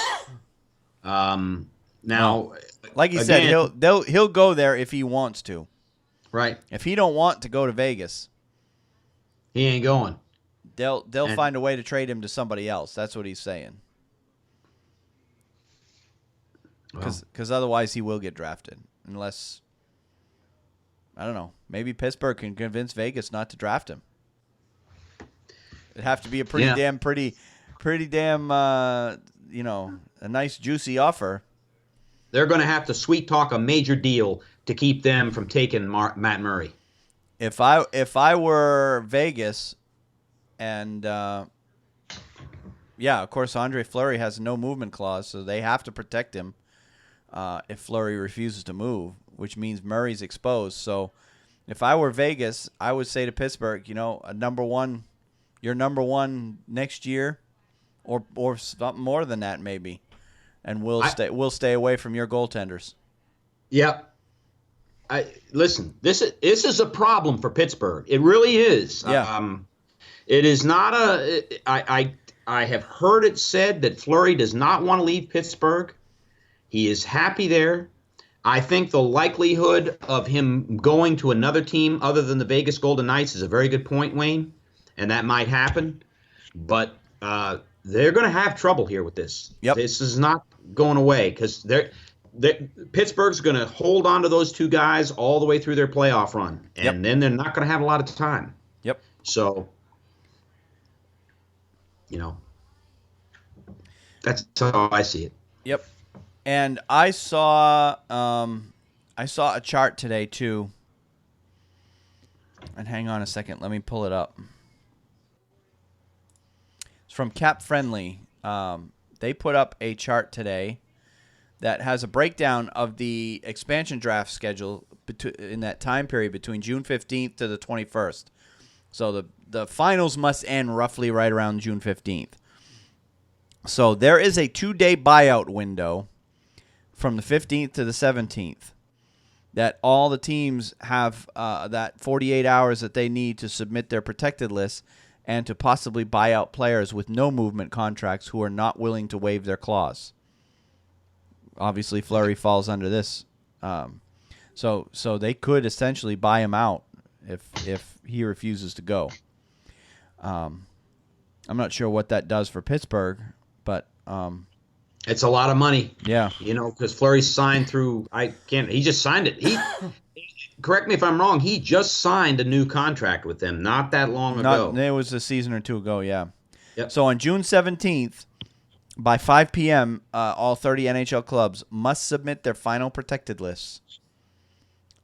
Now, like you said, he'll go there if he wants to. Right. If he don't want to go to Vegas, he ain't going. They'll find a way to trade him to somebody else. That's what he's saying. Because otherwise he will get drafted. Unless, I don't know, maybe Pittsburgh can convince Vegas not to draft him. It'd have to be a pretty damn, a nice juicy offer. They're going to have to sweet talk a major deal to keep them from taking Matt Murray. If I were Vegas, and of course Andre Fleury has no movement clause, so they have to protect him if Fleury refuses to move, which means Murray's exposed. So if I were Vegas, I would say to Pittsburgh, a number one. You're number one next year, or something more than that maybe, and we'll stay away from your goaltenders. Yep. Listen. This is a problem for Pittsburgh. It really is. Yeah. It is not I have heard it said that Fleury does not want to leave Pittsburgh. He is happy there. I think the likelihood of him going to another team other than the Vegas Golden Knights is a very good point, Wayne. And that might happen, but they're going to have trouble here with this. Yep. This is not going away because Pittsburgh's going to hold on to those two guys all the way through their playoff run, and then they're not going to have a lot of time. Yep. So, that's how I see it. Yep. And I saw a chart today too. And hang on a second, let me pull it up. From Cap Friendly. They put up a chart today that has a breakdown of the expansion draft schedule in that time period between June 15th to the 21st. So the finals must end roughly right around June 15th. So there is a 2-day buyout window from the 15th to the 17th that all the teams have that 48 hours that they need to submit their protected lists and to possibly buy out players with no movement contracts who are not willing to waive their clause. Obviously, Fleury falls under this. So they could essentially buy him out if he refuses to go. I'm not sure what that does for Pittsburgh, but it's a lot of money. Yeah, because Fleury signed through. He just signed it. He correct me if I'm wrong. He just signed a new contract with them not that long ago. It was a season or two ago. Yeah. Yep. So on June 17th, by 5 p.m., all 30 NHL clubs must submit their final protected lists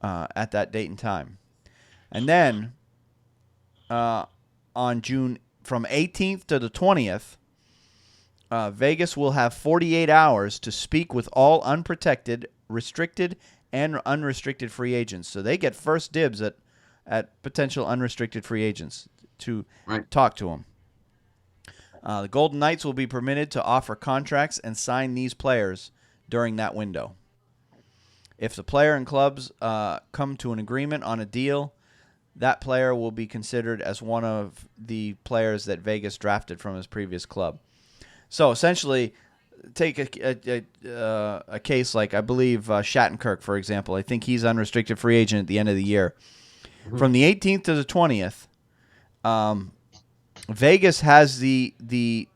at that date and time. And then on June from 18th to the 20th, Vegas will have 48 hours to speak with all unprotected, restricted, and unrestricted free agents. So they get first dibs at potential unrestricted free agents to talk to them. The Golden Knights will be permitted to offer contracts and sign these players during that window. If the player and clubs come to an agreement on a deal, that player will be considered as one of the players that Vegas drafted from his previous club. So essentially, take a case like, I believe, Shattenkirk, for example. I think he's unrestricted free agent at the end of the year. Mm-hmm. From the 18th to the 20th, Vegas has the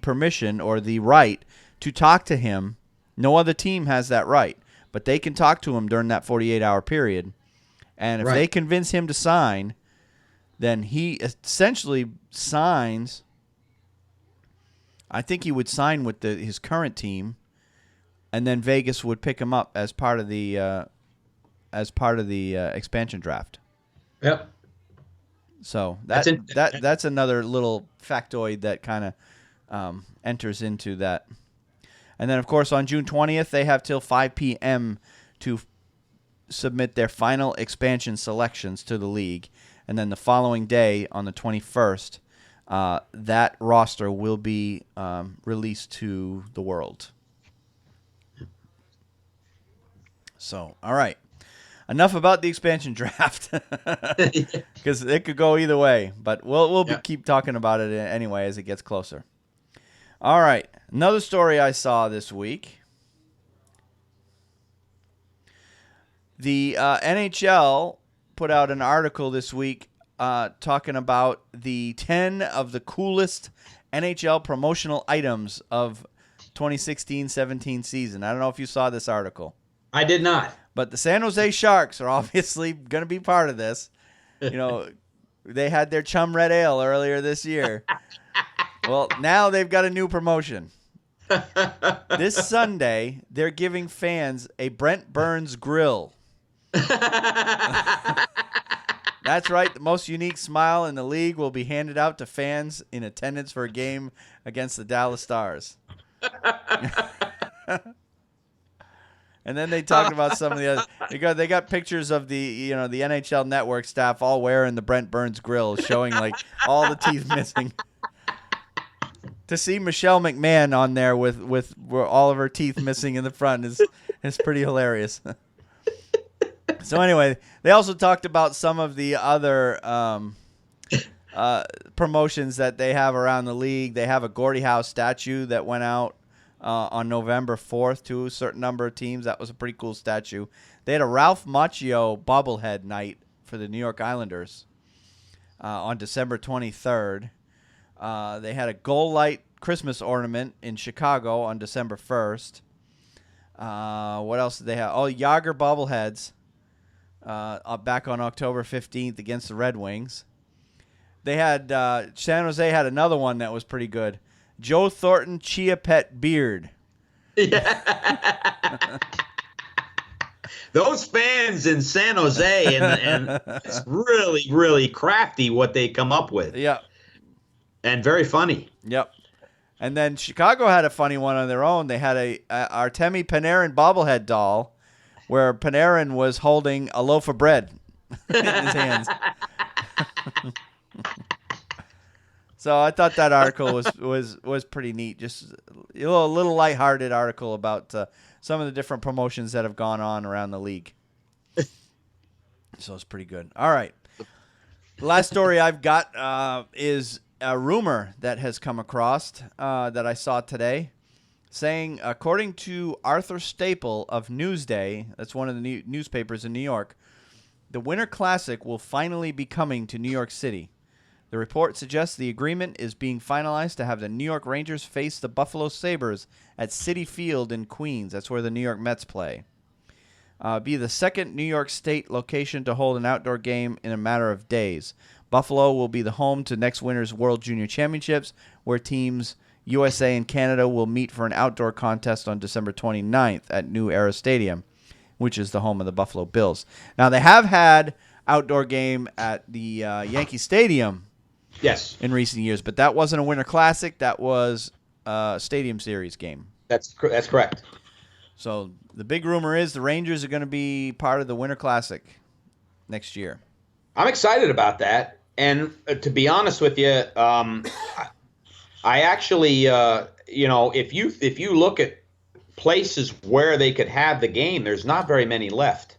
permission or the right to talk to him. No other team has that right, but they can talk to him during that 48-hour period. And if they convince him to sign, then he essentially signs. I think he would sign with his current team, and then Vegas would pick him up as part of the expansion draft. Yep. So that's another little factoid that kind of enters into that. And then, of course, on June 20th, they have till 5 p.m. to submit their final expansion selections to the league. And then the following day, on the 21st, that roster will be released to the world. So, all right. Enough about the expansion draft, because it could go either way. But we'll keep talking about it anyway as it gets closer. All right. Another story I saw this week. The NHL put out an article this week talking about the 10 of the coolest NHL promotional items of 2016-17 season. I don't know if you saw this article. I did not. But the San Jose Sharks are obviously going to be part of this. They had their Chum Red Ale earlier this year. Well, now they've got a new promotion. This Sunday, they're giving fans a Brent Burns grill. That's right. The most unique smile in the league will be handed out to fans in attendance for a game against the Dallas Stars. And then they talked about some of the other. They got pictures of the NHL Network staff all wearing the Brent Burns grill, showing like all the teeth missing. To see Michelle McMahon on there with all of her teeth missing in the front is pretty hilarious. So anyway, they also talked about some of the other promotions that they have around the league. They have a Gordie Howe statue that went out on November 4th to a certain number of teams. That was a pretty cool statue. They had a Ralph Macchio bobblehead night for the New York Islanders on December 23rd. They had a Goal Light Christmas ornament in Chicago on December 1st. What else did they have? Oh, Yager bobbleheads back on October 15th against the Red Wings. They had San Jose had another one that was pretty good. Joe Thornton Chia Pet beard. Yeah. Those fans in San Jose and it's really, really crafty what they come up with. Yep. And very funny. Yep. And then Chicago had a funny one on their own. They had a Artemi Panarin bobblehead doll where Panarin was holding a loaf of bread in his hands. So I thought that article was pretty neat. Just a little lighthearted article about some of the different promotions that have gone on around the league. So it's pretty good. All right. The last story I've got is a rumor that has come across that I saw today, saying, according to Arthur Staple of Newsday, that's one of the newspapers in New York, the Winter Classic will finally be coming to New York City. The report suggests the agreement is being finalized to have the New York Rangers face the Buffalo Sabres at Citi Field in Queens. That's where the New York Mets play. Be the second New York State location to hold an outdoor game in a matter of days. Buffalo will be the home to next winter's World Junior Championships, where teams USA and Canada will meet for an outdoor contest on December 29th at New Era Stadium, which is the home of the Buffalo Bills. Now, they have had outdoor game at the Yankee Stadium Yes. in recent years, but that wasn't a Winter Classic. That was a Stadium Series game. That's correct. So the big rumor is the Rangers are going to be part of the Winter Classic next year. I'm excited about that. And to be honest with you, I actually, if you look at places where they could have the game, there's not very many left.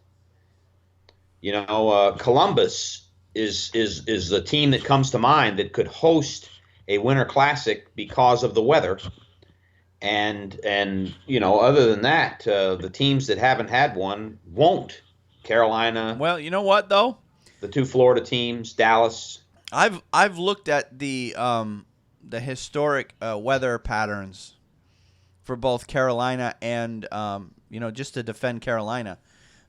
Columbus is the team that comes to mind that could host a Winter Classic because of the weather. And other than that, the teams that haven't had one won't. Carolina. Well, you know what though? The two Florida teams, Dallas. I've looked at the historic weather patterns for both Carolina and just to defend Carolina.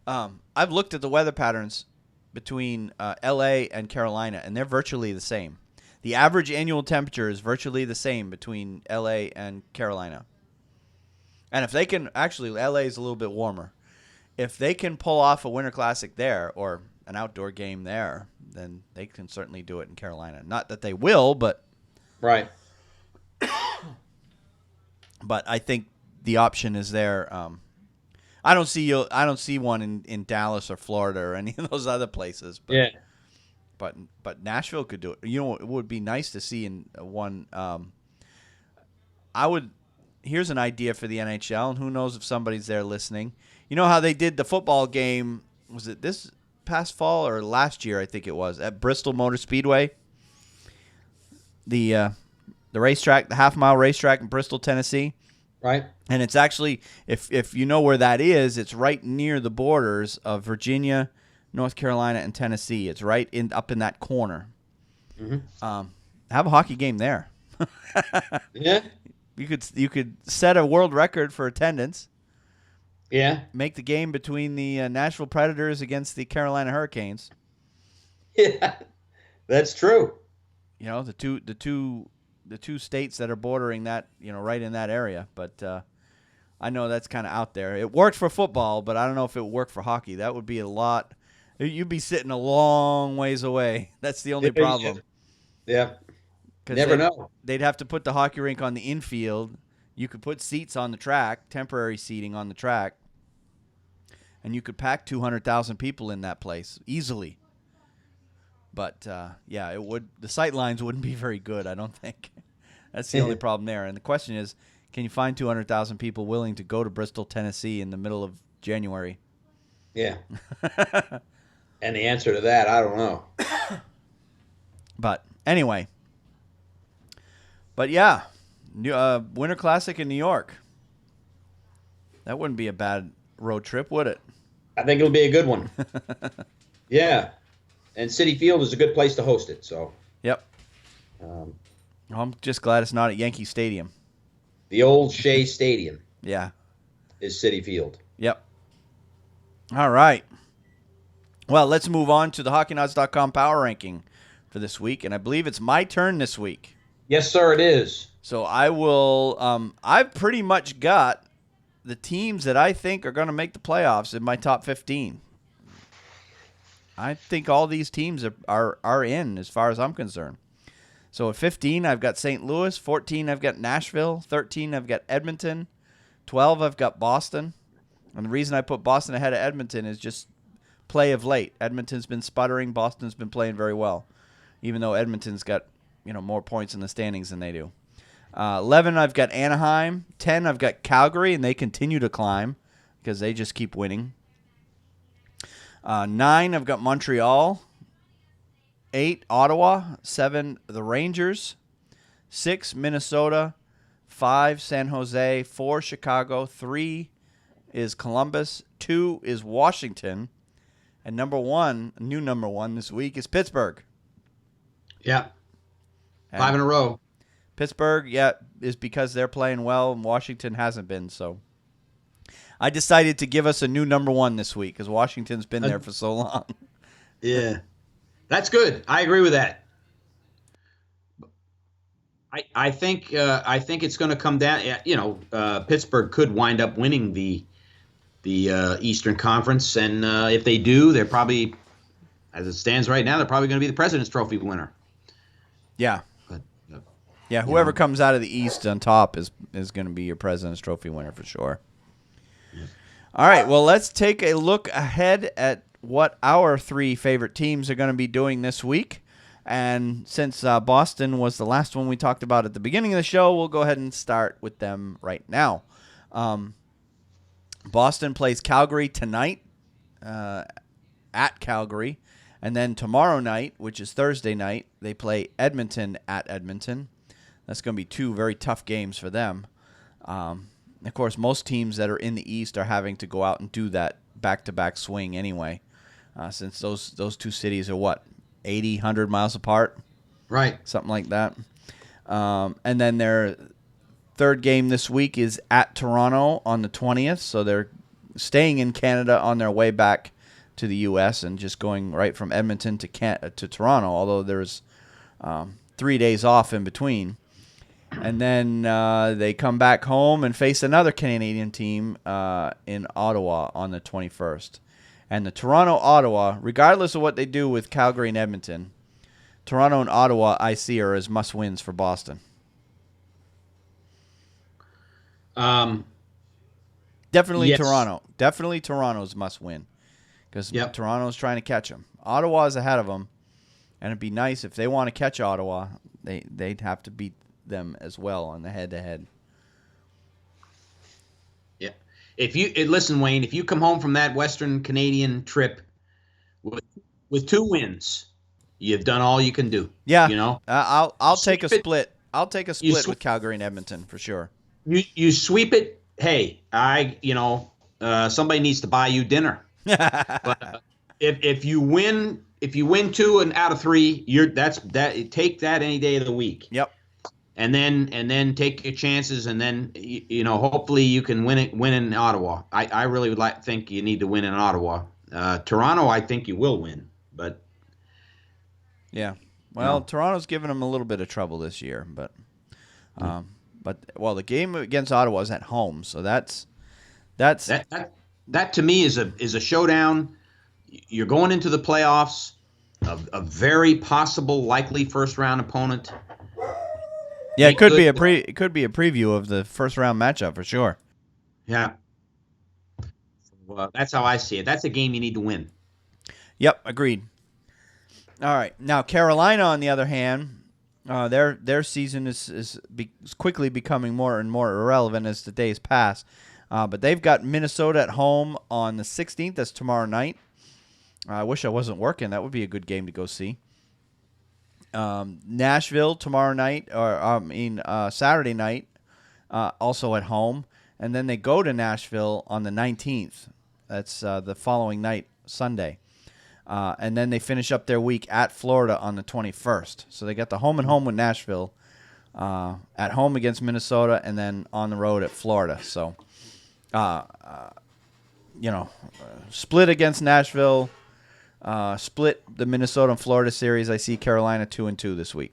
I've looked at the weather patterns between L.A. and Carolina, and they're virtually the same. The average annual temperature is virtually the same between L.A. and Carolina. And if they can, actually, L.A. is a little bit warmer. If they can pull off a Winter Classic there or an outdoor game there, then they can certainly do it in Carolina. Not that they will, but right. But I think the option is there. I don't see one in Dallas or Florida or any of those other places. But, yeah. But Nashville could do it. It would be nice to see in one. Here's an idea for the NHL, and who knows if somebody's there listening. You know how they did the football game? Was it this past fall or last year? I think it was at Bristol Motor Speedway. The racetrack, the half-mile racetrack in Bristol, Tennessee. Right. And it's actually, if you know where that is, it's right near the borders of Virginia, North Carolina, and Tennessee. It's right up in that corner. Mm-hmm. Have a hockey game there. Yeah. You could set a world record for attendance. Yeah. Make the game between the Nashville Predators against the Carolina Hurricanes. Yeah, that's true. The two states that are bordering that, right in that area. But I know that's kind of out there. It worked for football, but I don't know if it would work for hockey. That would be a lot. You'd be sitting a long ways away. That's the only problem. Yeah. Never know. They'd have to put the hockey rink on the infield. You could put seats on the track, temporary seating on the track, and you could pack 200,000 people in that place easily. But, it would. The sight lines wouldn't be very good, I don't think. That's the only problem there. And the question is, can you find 200,000 people willing to go to Bristol, Tennessee in the middle of January? Yeah. And the answer to that, I don't know. But anyway. But yeah, Winter Classic in New York. That wouldn't be a bad road trip, would it? I think it'll be a good one. Yeah. And Citi Field is a good place to host it. So. Yep. I'm just glad it's not at Yankee Stadium. The old Shea Stadium. Yeah. Is Citi Field. Yep. All right. Well, let's move on to the HockeyNods.com power ranking for this week, and I believe it's my turn this week. Yes, sir, it is. So I will. I've pretty much got the teams that I think are going to make the playoffs in my top 15. I think all these teams are in as far as I'm concerned. So at 15, I've got St. Louis. 14, I've got Nashville. 13, I've got Edmonton. 12, I've got Boston. And the reason I put Boston ahead of Edmonton is just play of late. Edmonton's been sputtering. Boston's been playing very well. even though Edmonton's got more points in the standings than they do. 11, I've got Anaheim. 10, I've got Calgary, and they continue to climb because they just keep winning. 9, I've got Montreal. 8, Ottawa. 7, the Rangers. 6, Minnesota. 5, San Jose. 4, Chicago. 3 is Columbus. 2 is Washington. And number 1, new number 1 this week is Pittsburgh. Yeah. And 5 in a row. Pittsburgh, is because they're playing well, and Washington hasn't been. So I decided to give us a new number 1 this week because Washington's been there for so long. Yeah. That's good. I agree with that. I think it's going to come down. Pittsburgh could wind up winning the Eastern Conference, and if they do, they're probably, as it stands right now, they're probably going to be the President's Trophy winner. Yeah. But, whoever comes out of the East on top is going to be your President's Trophy winner for sure. Yeah. All right, well, let's take a look ahead at what our 3 favorite teams are going to be doing this week. And since Boston was the last one we talked about at the beginning of the show, we'll go ahead and start with them right now. Boston plays Calgary tonight at Calgary. And then tomorrow night, which is Thursday night, they play Edmonton at Edmonton. That's going to be 2 very tough games for them. Of course, most teams that are in the East are having to go out and do that back-to-back swing anyway, since those 2 cities are, 80, 100 miles apart? Right. Something like that. And then their third game this week is at Toronto on the 20th, so they're staying in Canada on their way back to the U.S. and just going right from Edmonton to Toronto, although there's 3 days off in between. And then they come back home and face another Canadian team in Ottawa on the 21st. And the Toronto-Ottawa, regardless of what they do with Calgary and Edmonton, Toronto and Ottawa, I see, are as must-wins for Boston. Definitely yes. Toronto. Definitely Toronto's must-win because Toronto's trying to catch them. Ottawa's ahead of them, and it'd be nice if they want to catch Ottawa, they'd have to beat them as well on the head-to-head. Yeah. Listen, Wayne, if you come home from that Western Canadian trip with 2 wins, you've done all you can do. Yeah. I'll take a split. I'll take a split with Calgary and Edmonton for sure. You sweep it. Hey, somebody needs to buy you dinner. But if you win 2 out of 3, take that any day of the week. Yep. And then take your chances, and then hopefully you can win in Ottawa. I really would think you need to win in Ottawa. Toronto, I think you will win, but yeah. Well, Toronto's given them a little bit of trouble this year, but the game against Ottawa is at home, so that to me is a showdown. You're going into the playoffs, a very possible, likely first round opponent. Yeah, it could be a preview of the first round matchup for sure. Yeah. Well, that's how I see it. That's a game you need to win. Yep, agreed. All right. Now Carolina, on the other hand, their season is quickly becoming more and more irrelevant as the days pass. But they've got Minnesota at home on the 16th. That's tomorrow night. I wish I wasn't working. That would be a good game to go see. Nashville tomorrow night, Saturday night, also at home. And then they go to Nashville on the 19th. That's the following night, Sunday. And then they finish up their week at Florida on the 21st. So they got the home and home with Nashville, at home against Minnesota, and then on the road at Florida. So, split against Nashville, split the Minnesota and Florida series. I see Carolina 2-2 this week.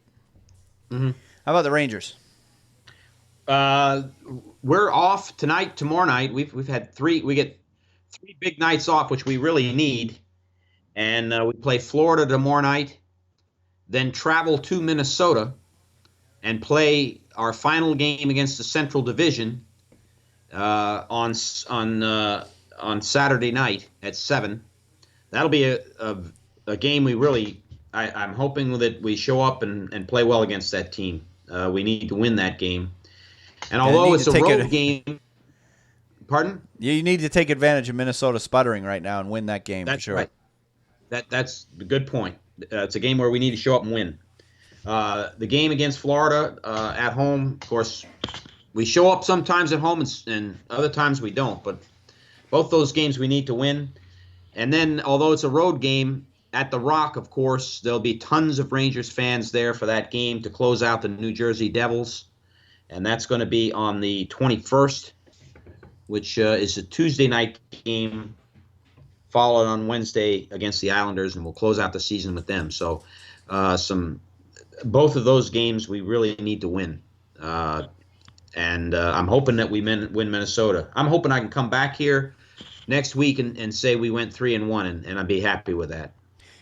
Mm-hmm. How about the Rangers? We're off tonight, tomorrow night. We've had 3. We get 3 big nights off, which we really need. And we play Florida tomorrow night, then travel to Minnesota and play our final game against the Central Division on Saturday night at 7. That'll be a game we really I'm hoping that we show up and play well against that team. We need to win that game. And although it's a road game, pardon? You need to take advantage of Minnesota sputtering right now and win that game for sure. Right. That's a good point. It's a game where we need to show up and win. The game against Florida at home, of course, we show up sometimes at home and other times we don't. But both those games we need to win. And then, although it's a road game, at the Rock, of course, there'll be tons of Rangers fans there for that game to close out the New Jersey Devils. And that's going to be on the 21st, which is a Tuesday night game, followed on Wednesday against the Islanders, and we'll close out the season with them. So both of those games we really need to win. And I'm hoping that we win Minnesota. I'm hoping I can come back here next week and say we went 3-1, and I'd be happy with that.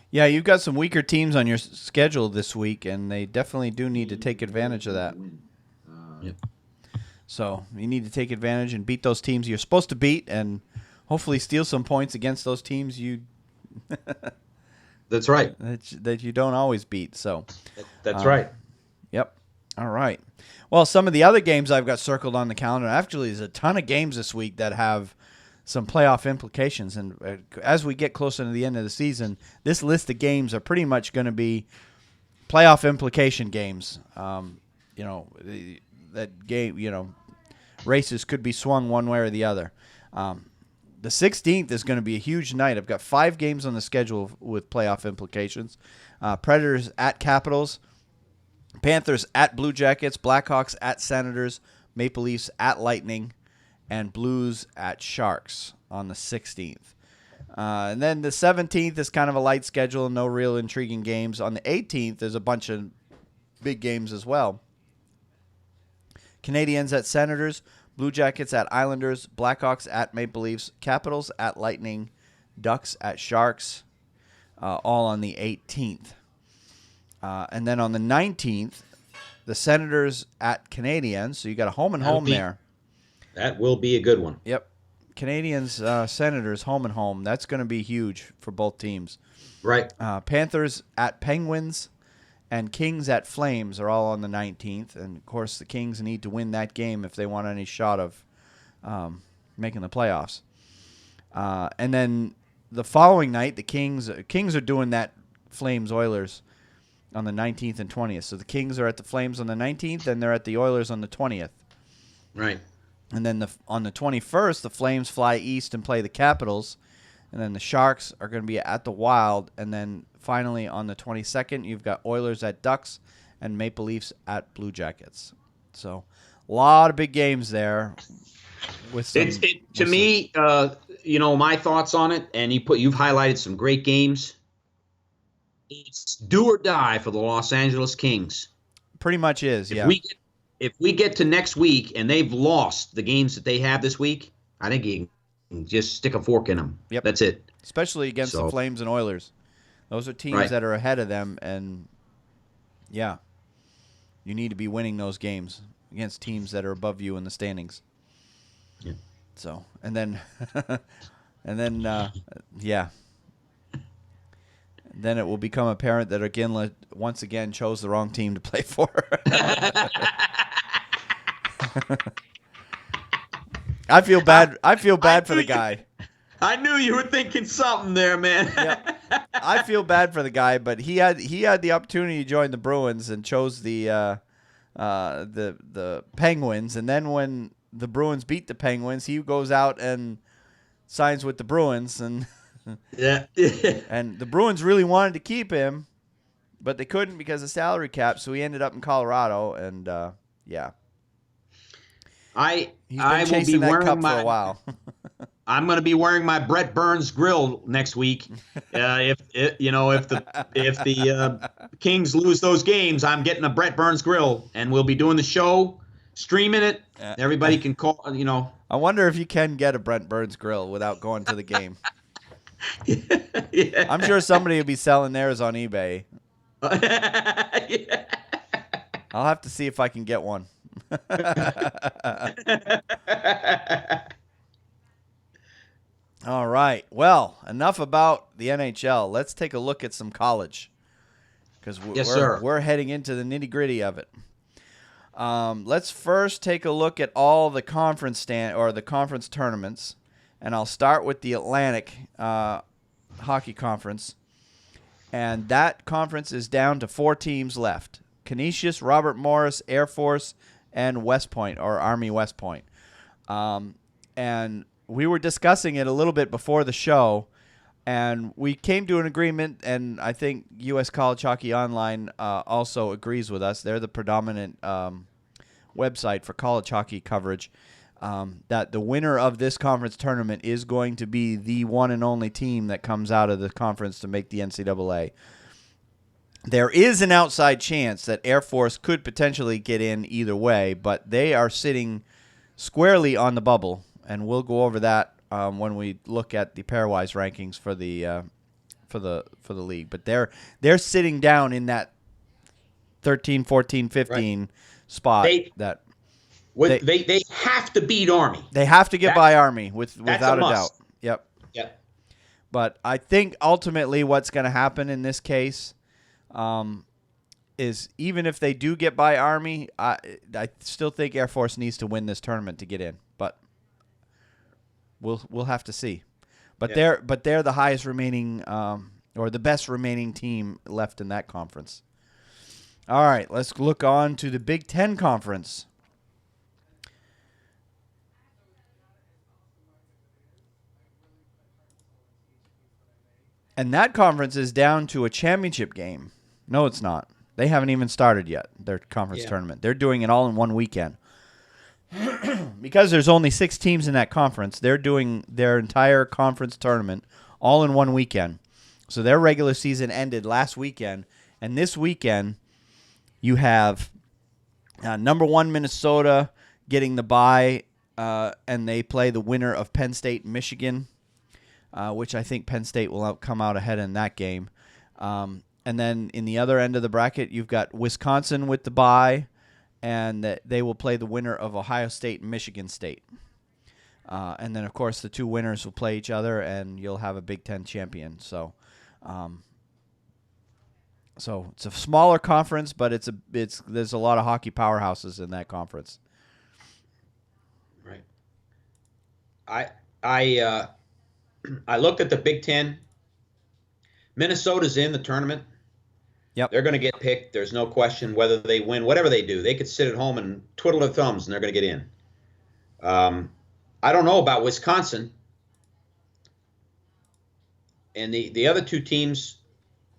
Yeah, you've got some weaker teams on your schedule this week, and they definitely do need to take advantage of that. Yep. So you need to take advantage and beat those teams you're supposed to beat, and hopefully steal some points against those teams you. That's right. that you don't always beat. So. That's right. Yep. All right. Well, some of the other games I've got circled on the calendar. Actually, there's a ton of games this week that have some playoff implications. And as we get closer to the end of the season, this list of games are pretty much going to be playoff implication games. That game, races could be swung one way or the other. The 16th is going to be a huge night. I've got 5 games on the schedule with playoff implications. Predators at Capitals, Panthers at Blue Jackets, Blackhawks at Senators, Maple Leafs at Lightning, and Blues at Sharks on the 16th. And then the 17th is kind of a light schedule, no real intriguing games. On the 18th, there's a bunch of big games as well. Canadiens at Senators, Blue Jackets at Islanders, Blackhawks at Maple Leafs, Capitals at Lightning, Ducks at Sharks, all on the 18th. And then on the 19th, the Senators at Canadiens. So you got a home and home there. That will be a good one. Yep. Canadiens, Senators, home and home. That's going to be huge for both teams. Right. Panthers at Penguins and Kings at Flames are all on the 19th. And, of course, the Kings need to win that game if they want any shot of making the playoffs. And then the following night, the Kings are doing that Flames-Oilers on the 19th and 20th. So the Kings are at the Flames on the 19th, and they're at the Oilers on the 20th. Right. And then on the 21st, the Flames fly east and play the Capitals. And then the Sharks are going to be at the Wild. And then finally on the 22nd, you've got Oilers at Ducks and Maple Leafs at Blue Jackets. So a lot of big games there. To me, my thoughts on it, and you've highlighted some great games. It's do or die for the Los Angeles Kings. Pretty much is, yeah. If we get to next week and they've lost the games that they have this week, I think you can just stick a fork in them. Yep. That's it. Especially against the Flames and Oilers. Those are teams that are ahead of them, and, yeah, you need to be winning those games against teams that are above you in the standings. Yeah. So, and then, Then it will become apparent that once again chose the wrong team to play for. I feel bad. I feel bad for the guy. I knew you were thinking something there, man. Yeah. I feel bad for the guy, but he had the opportunity to join the Bruins and chose the Penguins, and then when the Bruins beat the Penguins, he goes out and signs with the Bruins, and yeah. And the Bruins really wanted to keep him, but they couldn't because of salary cap, so he ended up in Colorado, and yeah. I will be wearing for a while. I'm going to be wearing my Brett Burns grill next week. If the Kings lose those games, I'm getting a Brett Burns grill, and we'll be doing the show, streaming it. Everybody can call. I wonder if you can get a Brett Burns grill without going to the game. Yeah. I'm sure somebody will be selling theirs on eBay. Yeah. I'll have to see if I can get one. All right. Well, enough about the NHL. Let's take a look at some college. because Yes, sir. we're heading into the nitty-gritty of it. Let's first take a look at all the conference the conference tournaments, and I'll start with the Atlantic Hockey Conference, and that conference is down to 4 teams left: Canisius, Robert Morris, Air Force, and West Point, or Army West Point. And we were discussing it a little bit before the show, and we came to an agreement, and I think U.S. College Hockey Online also agrees with us. They're the predominant website for college hockey coverage, that the winner of this conference tournament is going to be the one and only team that comes out of the conference to make the NCAA. There is an outside chance that Air Force could potentially get in either way, but they are sitting squarely on the bubble, and we'll go over that when we look at the pairwise rankings for the league. But they're sitting down in that 13, 14, 15 right. spot. They have to beat Army. They have to get by Army without a doubt. Yep. But I think ultimately what's going to happen in this case is even if they do get by Army, I still think Air Force needs to win this tournament to get in. But we'll have to see. But they're the highest remaining or the best remaining team left in that conference. All right, let's look on to the Big Ten Conference. And that conference is down to a championship game. No, it's not. They haven't even started yet, their conference tournament. They're doing it all in one weekend. Because there's only 6 teams in that conference, they're doing their entire conference tournament all in one weekend. So their regular season ended last weekend. And this weekend, you have number 1 Minnesota getting the bye, and they play the winner of Penn State, Michigan. Which I think Penn State will come out ahead in that game. And then in the other end of the bracket, you've got Wisconsin with the bye, and they will play the winner of Ohio State and Michigan State. And then, of course, the 2 winners will play each other, and you'll have a Big Ten champion. So it's a smaller conference, but there's a lot of hockey powerhouses in that conference. Right. I looked at the Big Ten. Minnesota's in the tournament. Yep. They're going to get picked. There's no question whether they win. Whatever they do, they could sit at home and twiddle their thumbs, and they're going to get in. I don't know about Wisconsin. And the other 2 teams,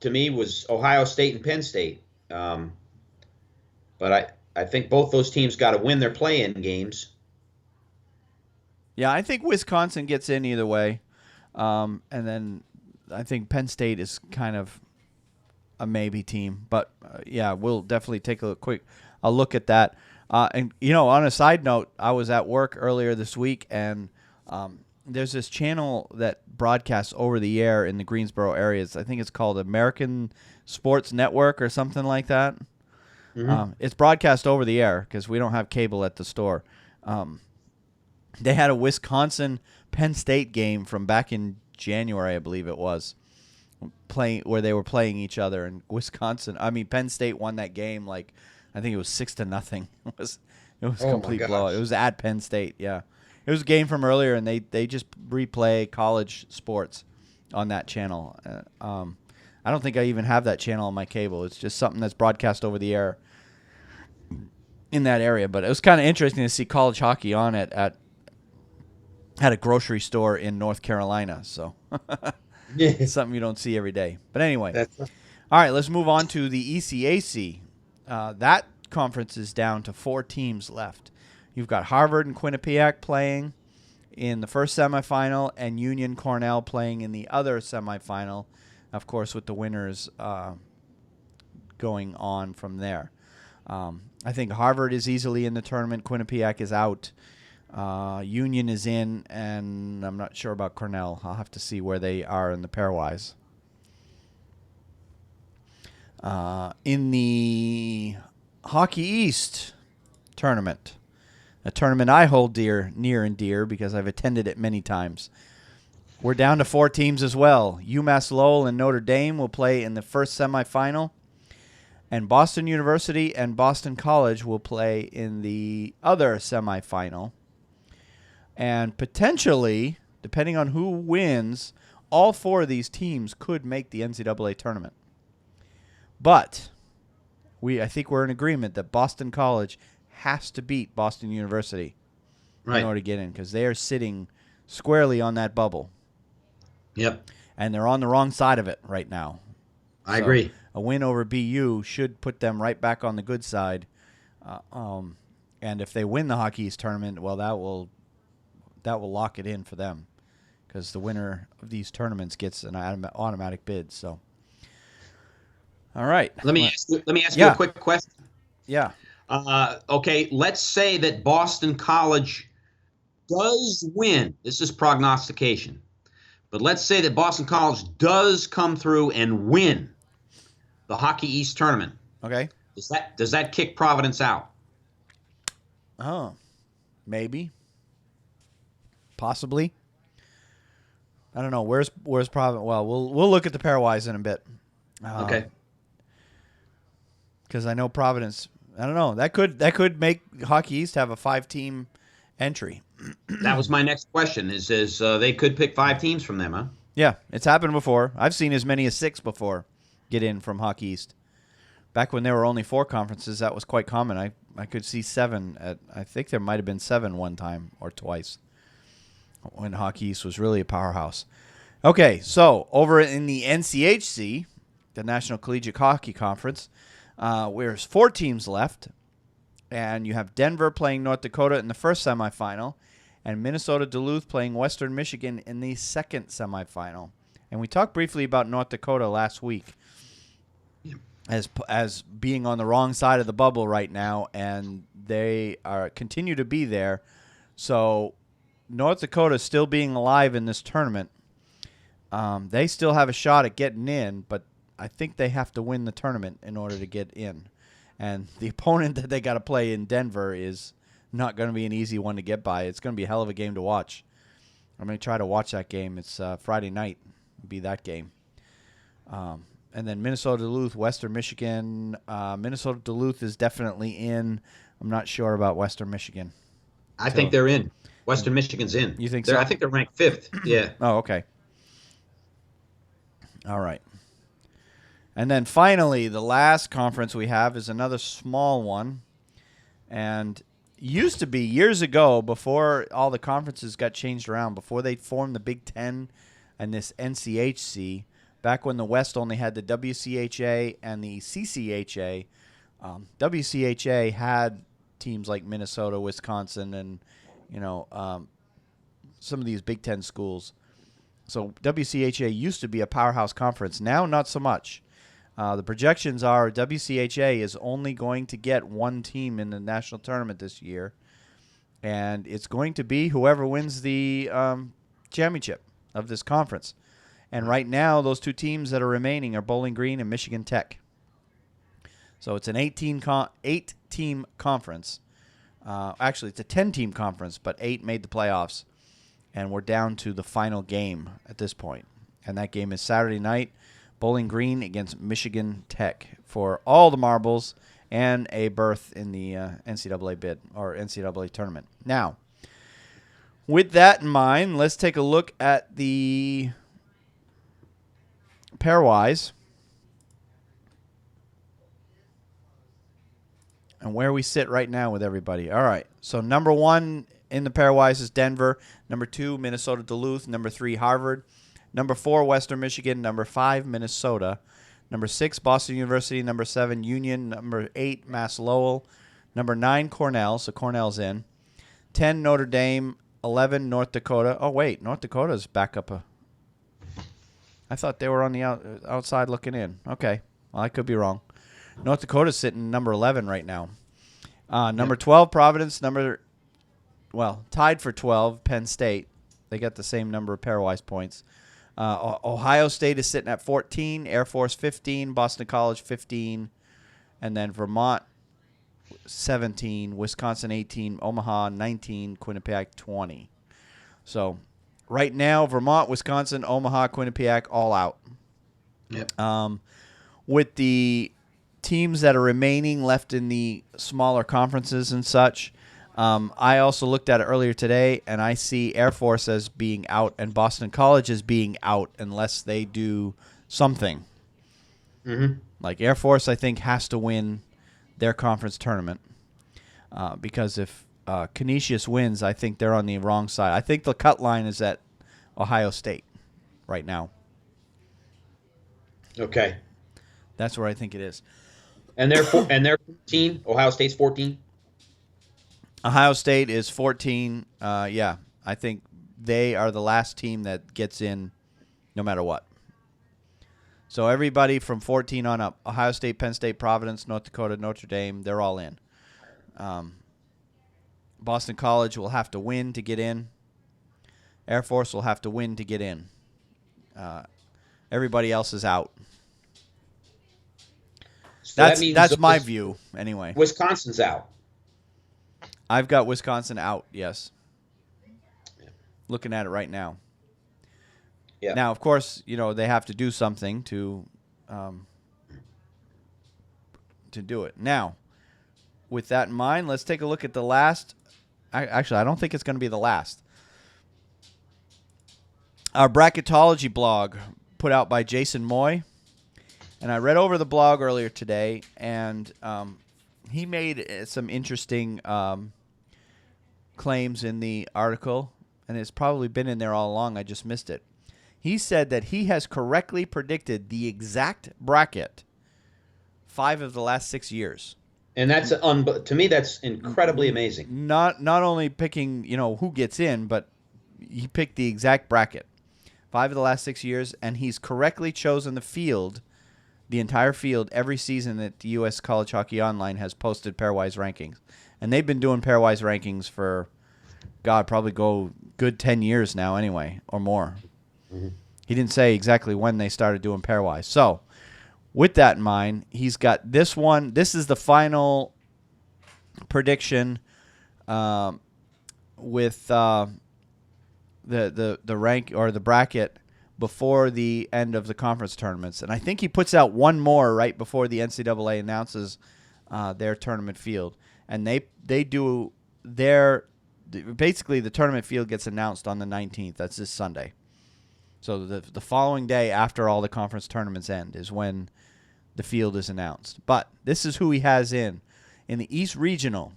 to me, was Ohio State and Penn State. But I think both those teams got to win their play-in games. Yeah, I think Wisconsin gets in either way. And then I think Penn State is kind of a maybe team. But, we'll definitely take a look at that. And, on a side note, I was at work earlier this week, and there's this channel that broadcasts over the air in the Greensboro areas. I think it's called American Sports Network or something like that. Mm-hmm. It's broadcast over the air because we don't have cable at the store. They had a Wisconsin-Penn State game from back in January, I believe it was, where they were playing each other. And Penn State won that game I think it was 6-0. It was a complete blowout. It was at Penn State, yeah. It was a game from earlier, and they just replay college sports on that channel. I don't think I even have that channel on my cable. It's just something that's broadcast over the air in that area. But it was kind of interesting to see college hockey on it at a grocery store in North Carolina. So it's something you don't see every day. But anyway, all right, let's move on to the ECAC. That conference is down to 4 teams left. You've got Harvard and Quinnipiac playing in the first semifinal, and Union Cornell playing in the other semifinal, of course, with the winners going on from there. I think Harvard is easily in the tournament. Quinnipiac is out. Union is in, and I'm not sure about Cornell. I'll have to see where they are in the pairwise. In the Hockey East tournament, a tournament I hold near and dear because I've attended it many times. We're down to 4 teams as well. UMass Lowell and Notre Dame will play in the first semifinal. And Boston University and Boston College will play in the other semifinal. And potentially, depending on who wins, all four of these teams could make the NCAA tournament. But I think we're in agreement that Boston College has to beat Boston University in order to get in, because they are sitting squarely on that bubble. Yep. And they're on the wrong side of it right now. I agree. A win over BU should put them right back on the good side. And if they win the Hockey East tournament, well, that will lock it in for them, because the winner of these tournaments gets an automatic bid. So, all right. Let me ask you a quick question. Yeah. Okay, let's say that Boston College does win. This is prognostication. But let's say that Boston College does come through and win the Hockey East tournament. Okay. Does that kick Providence out? Oh, maybe. Possibly. I don't know. Where's Providence? Well, we'll look at the pairwise in a bit. Okay. Because I know Providence. I don't know. That could make Hockey East have a 5-team entry. That was my next question. Is they could pick 5 teams from them, huh? Yeah, it's happened before. I've seen as many as 6 before get in from Hockey East. Back when there were only 4 conferences, that was quite common. I could see 7. I think there might have been 7 one time or twice when Hockey East was really a powerhouse. Okay, so over in the NCHC, the National Collegiate Hockey Conference, there's 4 teams left, and you have Denver playing North Dakota in the first semifinal, and Minnesota Duluth playing Western Michigan in the second semifinal. And we talked briefly about North Dakota last week as being on the wrong side of the bubble right now, and they continue to be there. So North Dakota still being alive in this tournament, they still have a shot at getting in, but I think they have to win the tournament in order to get in. And the opponent that they got to play in Denver is not going to be an easy one to get by. It's going to be a hell of a game to watch. I'm going to try to watch that game. It's Friday night. It'll be that game. And then Minnesota Duluth, Western Michigan. Minnesota Duluth is definitely in. I'm not sure about Western Michigan. I think they're in. Western Michigan's in. You think so? I think they're ranked 5th. Yeah. Oh, okay. All right. And then finally, the last conference we have is another small one. And used to be years ago, before all the conferences got changed around, before they formed the Big Ten and this NCHC, back when the West only had the WCHA and the CCHA, WCHA had teams like Minnesota, Wisconsin, and some of these Big Ten schools. So WCHA used to be a powerhouse conference. Now, not so much. The projections are WCHA is only going to get 1 team in the national tournament this year, and it's going to be whoever wins the championship of this conference. And right now, those 2 teams that are remaining are Bowling Green and Michigan Tech. So it's an 8-team conference. Actually, it's a 10-team conference, but 8 made the playoffs, and we're down to the final game at this point. And that game is Saturday night. Bowling Green against Michigan Tech for all the marbles and a berth in the NCAA bid or NCAA tournament. Now, with that in mind, let's take a look at the pairwise and where we sit right now with everybody. All right, so number 1 in the pairwise is Denver. Number 2, Minnesota Duluth. Number 3, Harvard. Number 4, Western Michigan. Number 5, Minnesota. Number 6, Boston University. Number 7, Union. Number 8, Mass Lowell. Number 9, Cornell. So Cornell's in. 10, Notre Dame. 11, North Dakota. Oh, wait. North Dakota's back up. I thought they were on the outside looking in. Okay. Well, I could be wrong. North Dakota's sitting number 11 right now. Number 12, Providence. Tied for 12, Penn State. They got the same number of pairwise points. Ohio State is sitting at 14, Air Force 15, Boston College 15, and then Vermont 17, Wisconsin 18, Omaha 19, Quinnipiac 20. So right now, Vermont, Wisconsin, Omaha, Quinnipiac all out. Yep. With the teams that are remaining left in the smaller conferences and such, I also looked at it earlier today, and I see Air Force as being out and Boston College as being out unless they do something. Mm-hmm. Like Air Force, I think, has to win their conference tournament because if Canisius wins, I think they're on the wrong side. I think the cut line is at Ohio State right now. Okay. That's where I think it is. And they're 14. Ohio State's 14. Ohio State is 14. Yeah, I think they are the last team that gets in no matter what. So everybody from 14 on up, Ohio State, Penn State, Providence, North Dakota, Notre Dame, they're all in. Boston College will have to win to get in. Air Force will have to win to get in. Everybody else is out. So That's my view, anyway. Wisconsin's out. I've got Wisconsin out, yes. Yeah. Looking at it right now. Yeah. Now, of course, they have to do something to do it. Now, with that in mind, let's take a look at the last. Actually, I don't think it's going to be the last. Our bracketology blog put out by Jason Moy. And I read over the blog earlier today, and he made some interesting claims in the article, and it's probably been in there all along. I just missed it. He said that he has correctly predicted the exact bracket 5 of the last 6 years. And that's to me, that's incredibly amazing. Not only picking who gets in, but he picked the exact bracket 5 of the last 6 years, and he's correctly chosen the field. The entire field every season that the U.S. College Hockey Online has posted pairwise rankings. And they've been doing pairwise rankings for, probably go good 10 years now anyway, or more. Mm-hmm. He didn't say exactly when they started doing pairwise. So, with that in mind, he's got this one. This is the final prediction with the rank or the bracket before the end of the conference tournaments. And I think he puts out one more right before the NCAA announces their tournament field. And they do basically the tournament field gets announced on the 19th. That's this Sunday. So the following day after all the conference tournaments end is when the field is announced. But this is who he has in the East Regional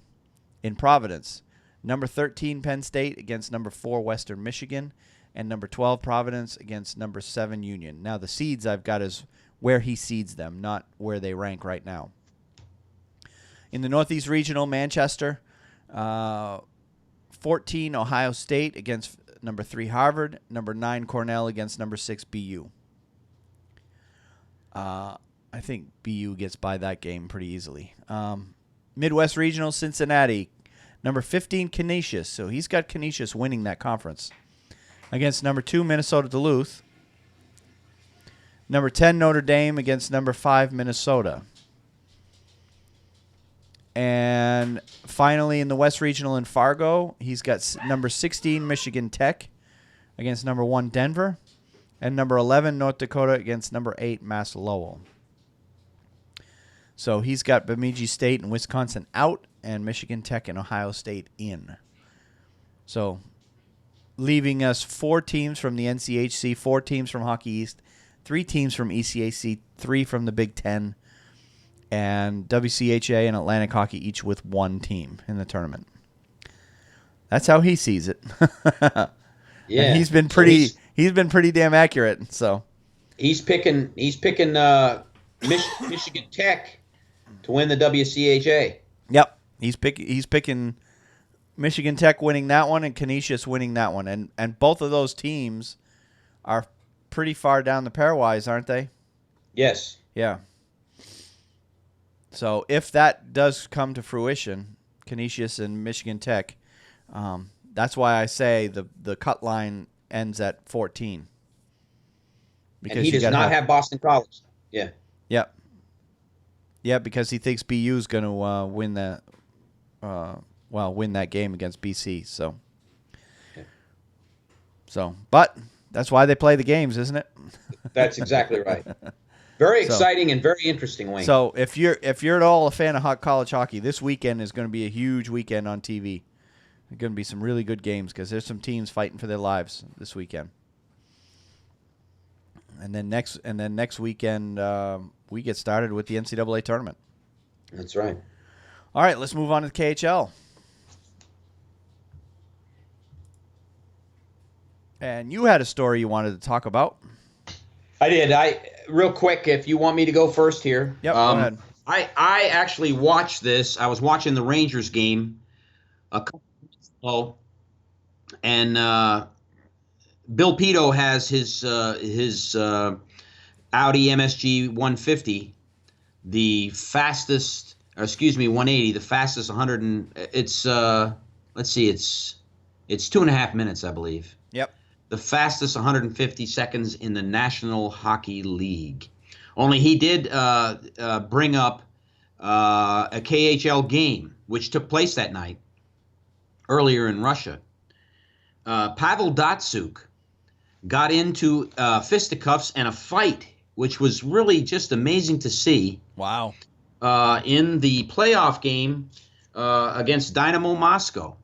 in Providence. Number 13 Penn State against number 4 Western Michigan. And number 12, Providence, against number 7, Union. Now, the seeds I've got is where he seeds them, not where they rank right now. In the Northeast Regional, Manchester, 14, Ohio State against number 3, Harvard. Number 9, Cornell against number 6, BU. I think BU gets by that game pretty easily. Midwest Regional, Cincinnati. Number 15, Canisius. So he's got Canisius winning that conference. Against number 2, Minnesota Duluth. Number 10, Notre Dame against number 5, Minnesota. And finally, in the West Regional in Fargo, he's got number 16, Michigan Tech against number 1, Denver. And number 11, North Dakota against number 8, Mass Lowell. So he's got Bemidji State and Wisconsin out, and Michigan Tech and Ohio State in. So leaving us 4 teams from the NCHC, 4 teams from Hockey East, 3 teams from ECAC, 3 from the Big Ten, and WCHA and Atlantic Hockey each with 1 team in the tournament. That's how he sees it. Yeah, and he's been pretty damn accurate. So he's picking Michigan Tech to win the WCHA. Yep, he's picking Michigan Tech winning that one and Canisius winning that one. And both of those teams are pretty far down the pairwise, aren't they? Yes. Yeah. So if that does come to fruition, Canisius and Michigan Tech, that's why I say the cut line ends at 14. Because and he does not have Boston College. Yeah. Yep. Yeah, because he thinks BU is going to win that game against BC. So, but that's why they play the games, isn't it? That's exactly right. Very exciting and very interesting, Wayne. So if you're at all a fan of college hockey, this weekend is going to be a huge weekend on TV. There's going to be some really good games because there's some teams fighting for their lives this weekend. And then next weekend we get started with the NCAA tournament. That's right. All right, let's move on to the KHL. And you had a story you wanted to talk about. I did. Real quick, if you want me to go first here. Yep, go ahead. I actually watched this. I was watching the Rangers game a couple weeks ago, and Bill Pito has his Audi MSG 150, the fastest, 180, the fastest 100. It's let's see, it's 2.5 minutes, I believe. Yep. The fastest 150 seconds in the National Hockey League. Only he did bring up a KHL game, which took place that night earlier in Russia. Pavel Datsyuk got into fisticuffs and a fight, which was really just amazing to see. Wow. In the playoff game against Dynamo Moscow.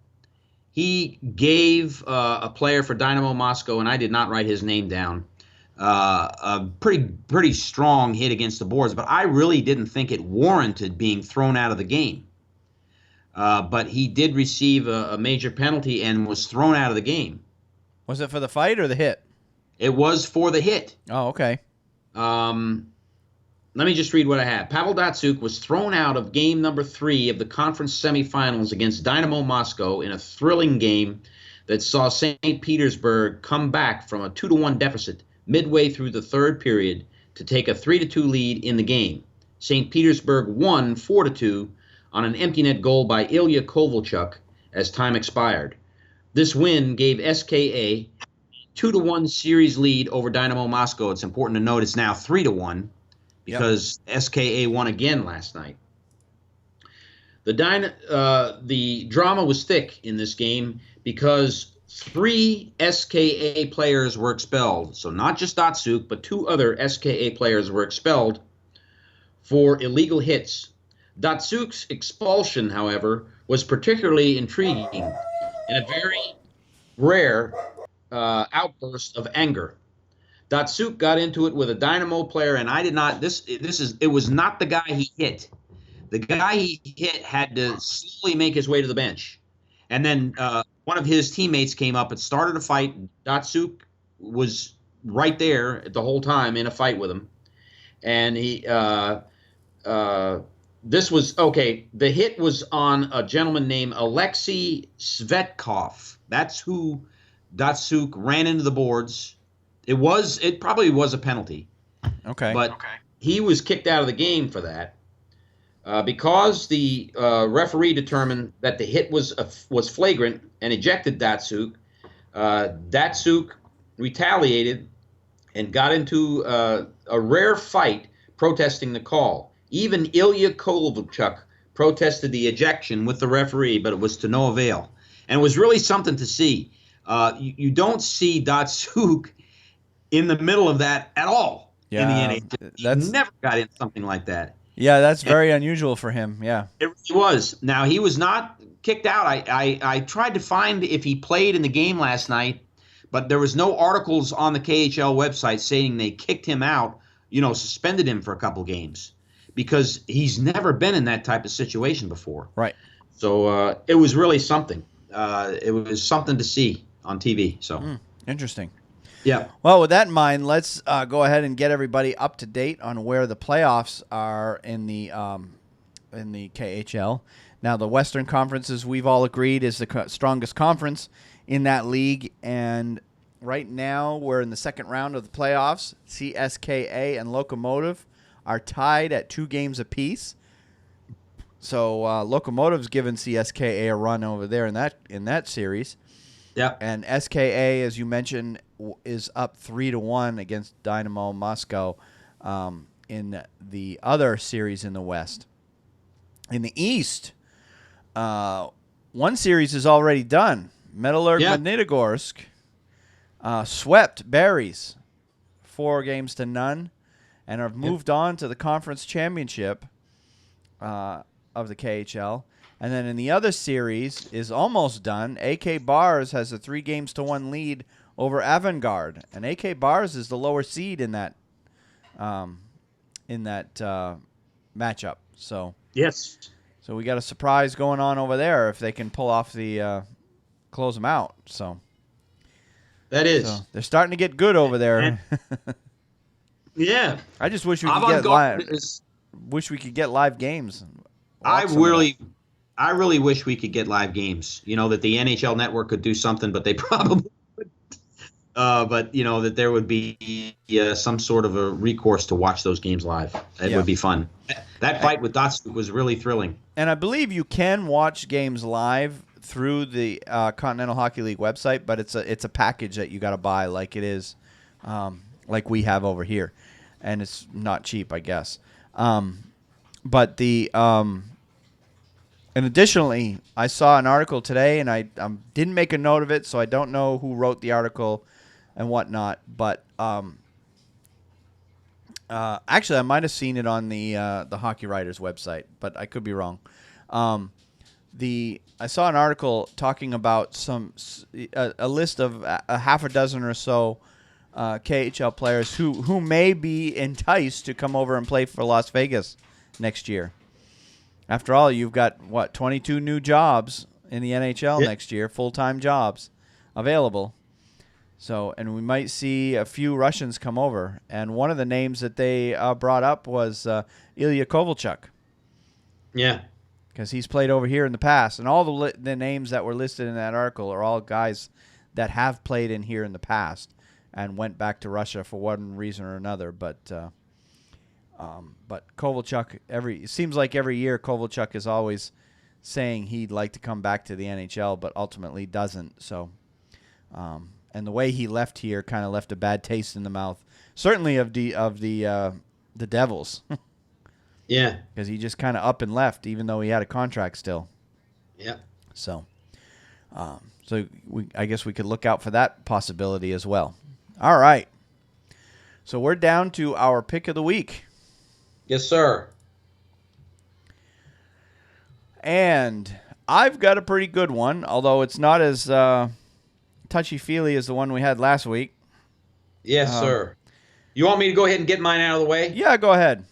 He gave a player for Dynamo Moscow, and I did not write his name down, a pretty strong hit against the boards, but I really didn't think it warranted being thrown out of the game. But he did receive a major penalty and was thrown out of the game. Was it for the fight or the hit? It was for the hit. Oh, okay. Let me just read what I have. Pavel Datsyuk was thrown out of game number 3 of the conference semifinals against Dynamo Moscow in a thrilling game that saw St. Petersburg come back from a 2-1 deficit midway through the third period to take a 3-2 lead in the game. St. Petersburg won 4-2 on an empty net goal by Ilya Kovalchuk as time expired. This win gave SKA 2-1 series lead over Dynamo Moscow. It's important to note it's now 3-1. Because SKA won again last night. The drama was thick in this game because 3 SKA players were expelled. So not just Datsyuk, but 2 other SKA players were expelled for illegal hits. Datsyuk's expulsion, however, was particularly intriguing in a very rare outburst of anger. Datsyuk got into it with a Dynamo player, and I did not. It was not the guy he hit. The guy he hit had to slowly make his way to the bench, and then one of his teammates came up and started a fight. Datsyuk was right there the whole time in a fight with him, and this was okay. The hit was on a gentleman named Alexei Svetkov. That's who Datsyuk ran into the boards. It probably was a penalty. Okay. But he was kicked out of the game for that because the referee determined that the hit was flagrant and ejected Datsyuk. Datsyuk retaliated and got into a rare fight protesting the call. Even Ilya Kovalchuk protested the ejection with the referee, but it was to no avail. And it was really something to see. You don't see Datsyuk in the middle of that at all in the NHL. He never got in something like that. Yeah, that's very unusual for him. Yeah, it really was. Now, he was not kicked out. I tried to find if he played in the game last night, but there was no articles on the KHL website saying they kicked him out, suspended him for a couple games, because he's never been in that type of situation before. Right. So it was really something. It was something to see on TV. So interesting. Yeah. Well, with that in mind, let's go ahead and get everybody up to date on where the playoffs are in the KHL. Now, the Western Conference, as we've all agreed, is the strongest conference in that league, and right now we're in the second round of the playoffs. CSKA and Lokomotiv are tied at 2 games apiece. So Lokomotiv's given CSKA a run over there in that series. Yeah. And SKA, as you mentioned, is up 3-1 against Dynamo Moscow in the other series in the West. In the East, one series is already done. Metallurg Magnitogorsk swept Berries 4-0. and have moved on to the conference championship of the KHL. And then in the other series is almost done. AK Bars has a 3-1 lead over Avangard, and AK Bars is the lower seed in that matchup. So Yes. So we got a surprise going on over there if they can pull off the close them out. So that is. So they're starting to get good over there. Yeah. I just wish we could get live. Wish we could get live games. I really wish we could get live games. That the NHL Network could do something, but they probably would. But that there would be some sort of a recourse to watch those games live. It would be fun. That fight with Datsyuk was really thrilling. And I believe you can watch games live through the Continental Hockey League website, but it's a package that you got to buy, like it is, like we have over here, and it's not cheap, I guess. But and additionally, I saw an article today, and I didn't make a note of it, so I don't know who wrote the article and whatnot. But actually, I might have seen it on the Hockey Writers website, but I could be wrong. I saw an article talking about a list of a half a dozen or so KHL players who may be enticed to come over and play for Las Vegas next year. After all, you've got 22 new jobs in the NHL next year, full-time jobs available. So, and we might see a few Russians come over. And one of the names that they brought up was Ilya Kovalchuk. Yeah. Because he's played over here in the past. And all the names that were listed in that article are all guys that have played in here in the past and went back to Russia for one reason or another. But Kovalchuk, it seems like every year Kovalchuk is always saying he'd like to come back to the NHL, but ultimately doesn't. So, and the way he left here kind of left a bad taste in the mouth, certainly of the Devils. Yeah, because he just kind of up and left, even though he had a contract still. Yeah. So, I guess we could look out for that possibility as well. All right. So we're down to our pick of the week. Yes, sir. And I've got a pretty good one, although it's not as touchy-feely as the one we had last week. Yes, sir. You want me to go ahead and get mine out of the way? Yeah, go ahead.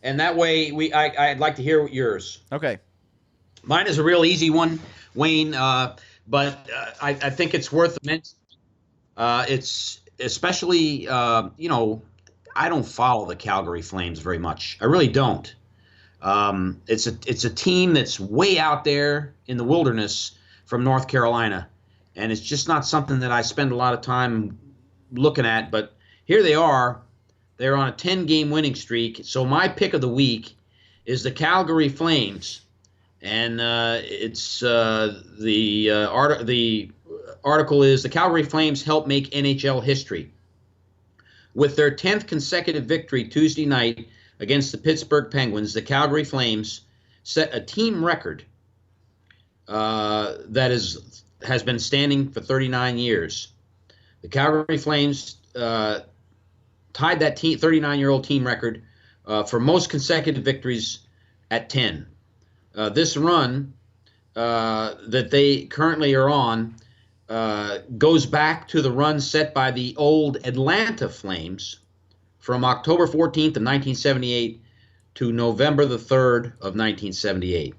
And that way, I'd like to hear yours. Okay. Mine is a real easy one, Wayne, but I think it's worth mentioning. It's especially, I don't follow the Calgary Flames very much. I really don't. It's a team that's way out there in the wilderness from North Carolina, and it's just not something that I spend a lot of time looking at. But here they are. They're on a 10-game winning streak. So my pick of the week is the Calgary Flames, and it's the article is the Calgary Flames help make NHL history. With their 10th consecutive victory Tuesday night against the Pittsburgh Penguins, the Calgary Flames set a team record that has been standing for 39 years. The Calgary Flames tied that 39-year-old team record for most consecutive victories at 10. This run that they currently are on goes back to the run set by the old Atlanta Flames from October 14th of 1978 to November the 3rd of 1978.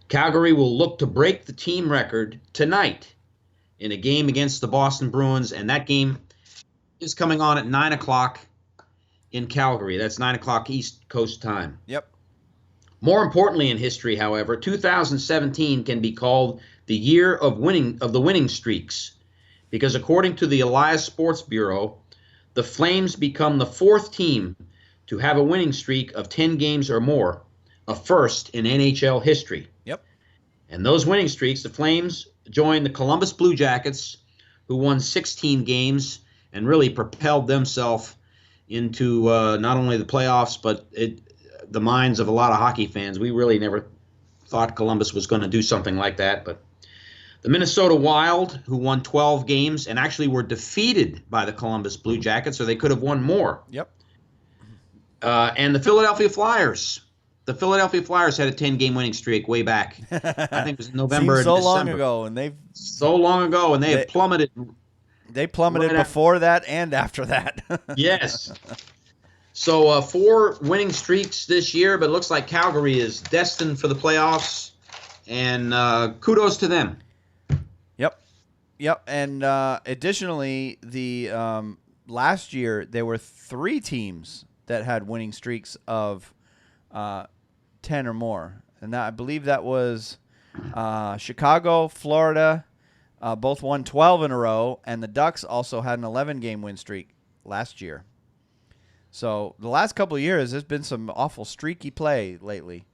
Calgary will look to break the team record tonight in a game against the Boston Bruins, and that game is coming on at 9 o'clock in Calgary. That's 9 o'clock East Coast time. Yep. More importantly in history, however, 2017 can be called the year of the winning streaks, because according to the Elias Sports Bureau, the Flames become the fourth team to have a winning streak of 10 games or more, a first in NHL history. Yep. And those winning streaks, the Flames joined the Columbus Blue Jackets, who won 16 games and really propelled themselves into not only the playoffs, but the minds of a lot of hockey fans. We really never thought Columbus was going to do something like that. But the Minnesota Wild, who won 12 games and actually were defeated by the Columbus Blue Jackets, so they could have won more. Yep. And the Philadelphia Flyers. The Philadelphia Flyers had a 10-game winning streak way back. I think it was in November Seems and so December. long ago, and so long ago, and they have plummeted. They plummeted before that and after that. Yes. So 4 winning streaks this year, but it looks like Calgary is destined for the playoffs, and kudos to them. Yep. And additionally, the last year there were 3 teams that had winning streaks of 10 or more, and I believe that was Chicago, Florida. Both won 12 in a row, and the Ducks also had an 11-game win streak last year. So the last couple of years, there's been some awful streaky play lately.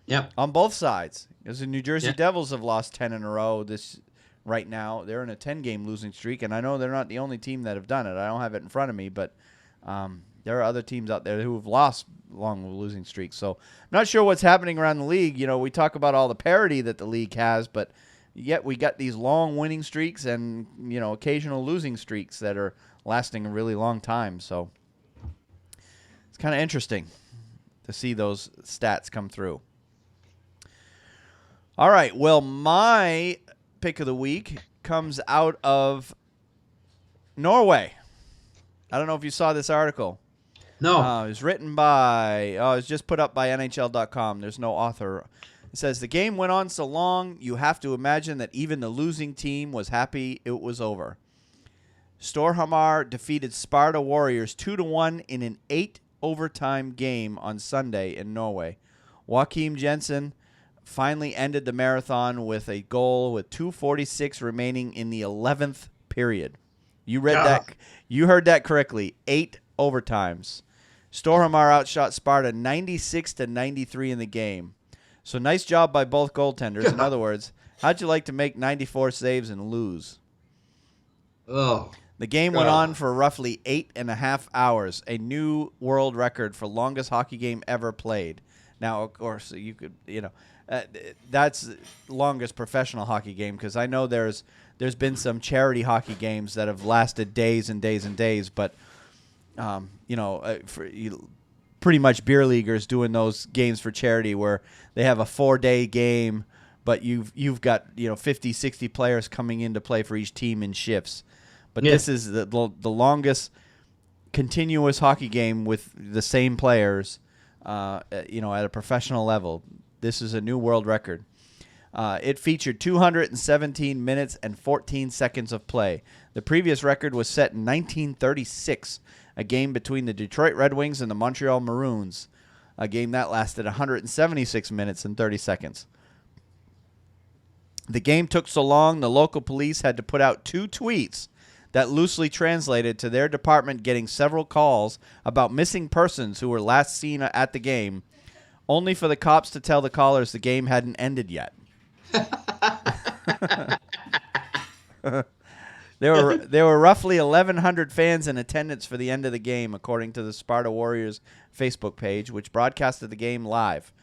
Yep. On both sides. Because the New Jersey Devils have lost 10 in a row right now. They're in a 10-game losing streak, and I know they're not the only team that have done it. I don't have it in front of me, but there are other teams out there who have lost long losing streaks. So I'm not sure what's happening around the league. You know, we talk about all the parity that the league has, but yet we got these long winning streaks and, you know, occasional losing streaks that are lasting a really long time. So it's kind of interesting to see those stats come through. All right. Well, my pick of the week comes out of Norway. I don't know if you saw this article. No. It was written by, it was just put up by NHL.com. There's no author. It says, the game went on so long, you have to imagine that even the losing team was happy it was over. Storhamar defeated Sparta Warriors 2-1 in an 8-overtime game on Sunday in Norway. Joachim Jensen finally ended the marathon with a goal with 2:46 remaining in the 11th period. You read that. You heard that correctly. 8 overtimes. Storhamar outshot Sparta 96-93 in the game. So nice job by both goaltenders. In other words, how'd you like to make 94 saves and lose? Oh. The game went on for roughly 8.5 hours, a new world record for longest hockey game ever played. Now, of course, you could, that's longest professional hockey game, because I know there's been some charity hockey games that have lasted days and days and days, but pretty much beer leaguers doing those games for charity where they have a 4-day game, but you've got 50, 60 players coming in to play for each team in shifts. But this is the longest continuous hockey game with the same players, at a professional level. This is a new world record. It featured 217 minutes and 14 seconds of play. The previous record was set in 1936, a game between the Detroit Red Wings and the Montreal Maroons, a game that lasted 176 minutes and 30 seconds. The game took so long, the local police had to put out 2 tweets that loosely translated to their department getting several calls about missing persons who were last seen at the game, only for the cops to tell the callers the game hadn't ended yet. There were roughly 1,100 fans in attendance for the end of the game, according to the Sparta Warriors Facebook page, which broadcasted the game live.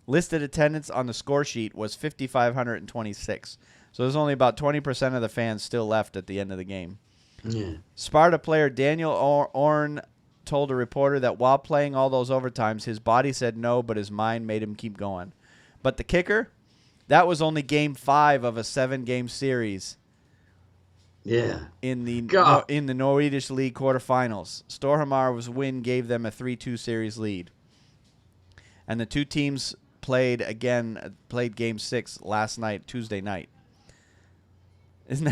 Listed attendance on the score sheet was 5,526. So there's only about 20% of the fans still left at the end of the game. Yeah. Sparta player Daniel Orn told a reporter that while playing all those overtimes, his body said no, but his mind made him keep going. But the kicker, that was only game 5 of a 7-game series. Yeah. In the Norwegian League quarterfinals, Storhamar's win gave them a 3-2 series lead, and the two teams played game 6 last night, Tuesday night. Isn't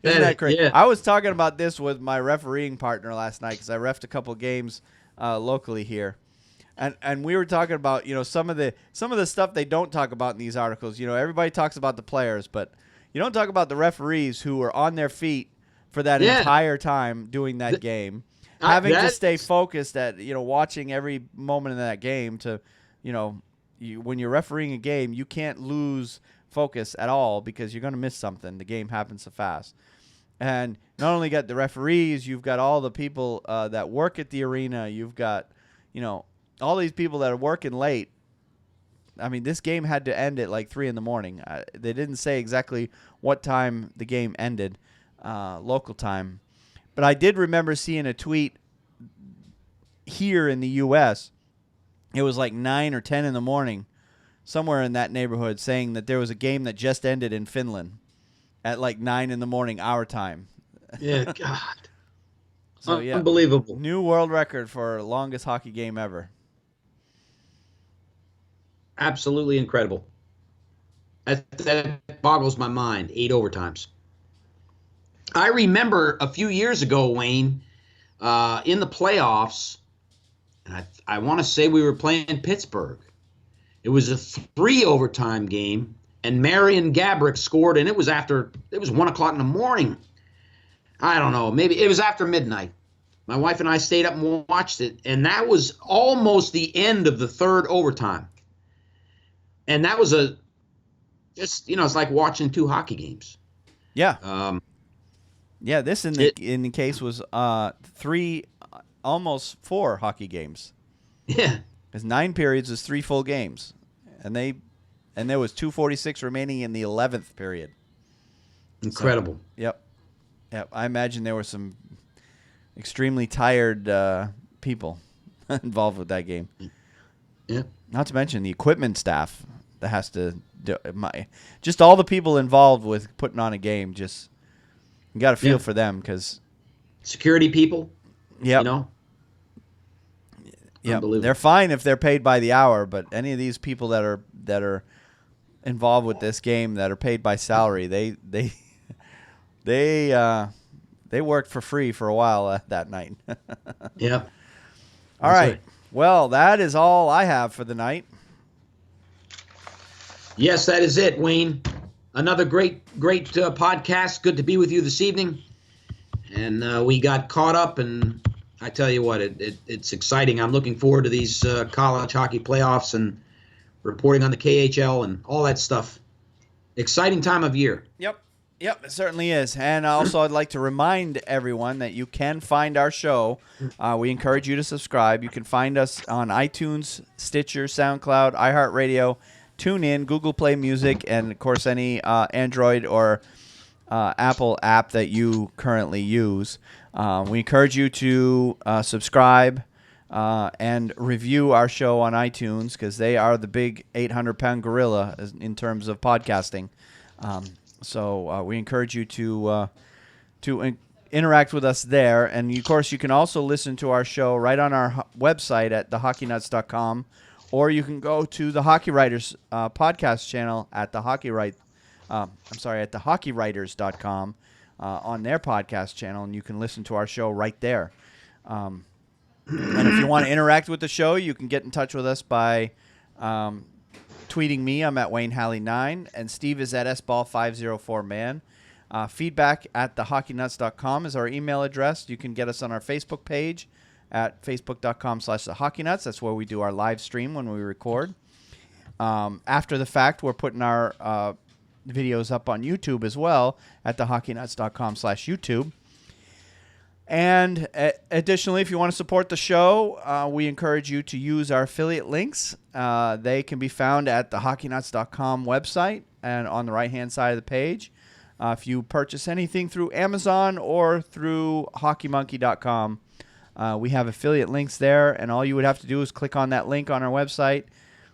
that crazy? Yeah. I was talking about this with my refereeing partner last night because I reffed a couple games locally here, and we were talking about some of the stuff they don't talk about in these articles. Everybody talks about the players, but you don't talk about the referees who were on their feet for that entire time doing that game, having to stay focused at watching every moment in that game. To when you're refereeing a game, you can't lose focus at all because you're going to miss something. The game happens so fast. And not only got the referees, you've got all the people that work at the arena. You've got, all these people that are working late. I mean, this game had to end at like 3 in the morning. They didn't say exactly what time the game ended, local time. But I did remember seeing a tweet, here in the U.S., it was like 9 or 10 in the morning, somewhere in that neighborhood, saying that there was a game that just ended in Finland at like 9 in the morning, our time. Yeah, God. So, yeah, Unbelievable. new world record for longest hockey game ever. Absolutely incredible. That boggles my mind. 8 overtimes. I remember a few years ago, Wayne, in the playoffs, and I want to say we were playing Pittsburgh. It was a 3 overtime game, and Marion Gabrick scored, and it was 1 o'clock in the morning. I don't know, maybe it was after midnight. My wife and I stayed up and watched it, and that was almost the end of the third overtime. And that was it's like watching 2 hockey games. Yeah. Yeah, this in the case was 3, almost 4 hockey games. Yeah. Because 9 periods is 3 full games, and there was 2:46 remaining in the 11th period. Incredible. So, yep. I imagine there were some extremely tired people involved with that game. Yeah. Not to mention the equipment staff that has to do just all the people involved with putting on a game. Just you got to feel for them because security people. Yeah. You know. Yeah, they're fine if they're paid by the hour, but any of these people that are involved with this game that are paid by salary, they worked for free for a while that night. Yeah. All right. Well, that is all I have for the night. Yes, that is it, Wayne. Another great podcast. Good to be with you this evening. And we got caught up, and I tell you what, it's exciting. I'm looking forward to these college hockey playoffs and reporting on the KHL and all that stuff. Exciting time of year. Yep, it certainly is. And also, I'd like to remind everyone that you can find our show. We encourage you to subscribe. You can find us on iTunes, Stitcher, SoundCloud, iHeartRadio, TuneIn, Google Play Music, and, of course, any Android or Apple app that you currently use. We encourage you to subscribe and review our show on iTunes because they are the big 800-pound gorilla in terms of podcasting. So we encourage you to interact with us there. And, of course, you can also listen to our show right on our website at thehockeynuts.com, or you can go to the Hockey Writers podcast channel at at thehockeywriters.com on their podcast channel, and you can listen to our show right there. And if you want to interact with the show, you can get in touch with us by tweeting me. I'm at Wayne Halley 9, and Steve is at sball504man. Feedback at thehockeynuts.com is our email address. You can get us on our Facebook page at facebook.com/thehockeyknuts. That's where we do our live stream when we record. After the fact, we're putting our videos up on YouTube as well at thehockeynuts.com/YouTube. And additionally, if you want to support the show, we encourage you to use our affiliate links. They can be found at thehockeynuts.com website and on the right-hand side of the page. If you purchase anything through Amazon or through hockeymonkey.com, we have affiliate links there, and all you would have to do is click on that link on our website,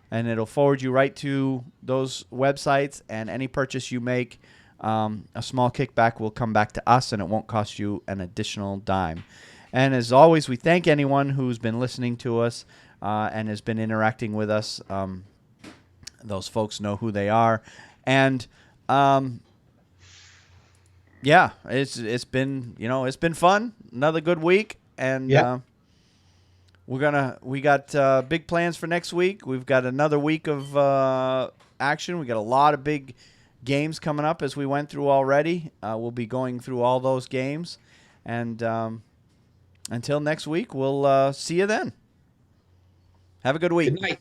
and it'll forward you right to those websites, and any purchase you make, a small kickback will come back to us, and it won't cost you an additional dime. And as always, we thank anyone who's been listening to us and has been interacting with us. Those folks know who they are. And yeah, it's been fun. Another good week, and we got big plans for next week. We've got another week of action. We got a lot of big games coming up as we went through already. We'll be going through all those games, and until next week, we'll see you then. Have a good week. Good night.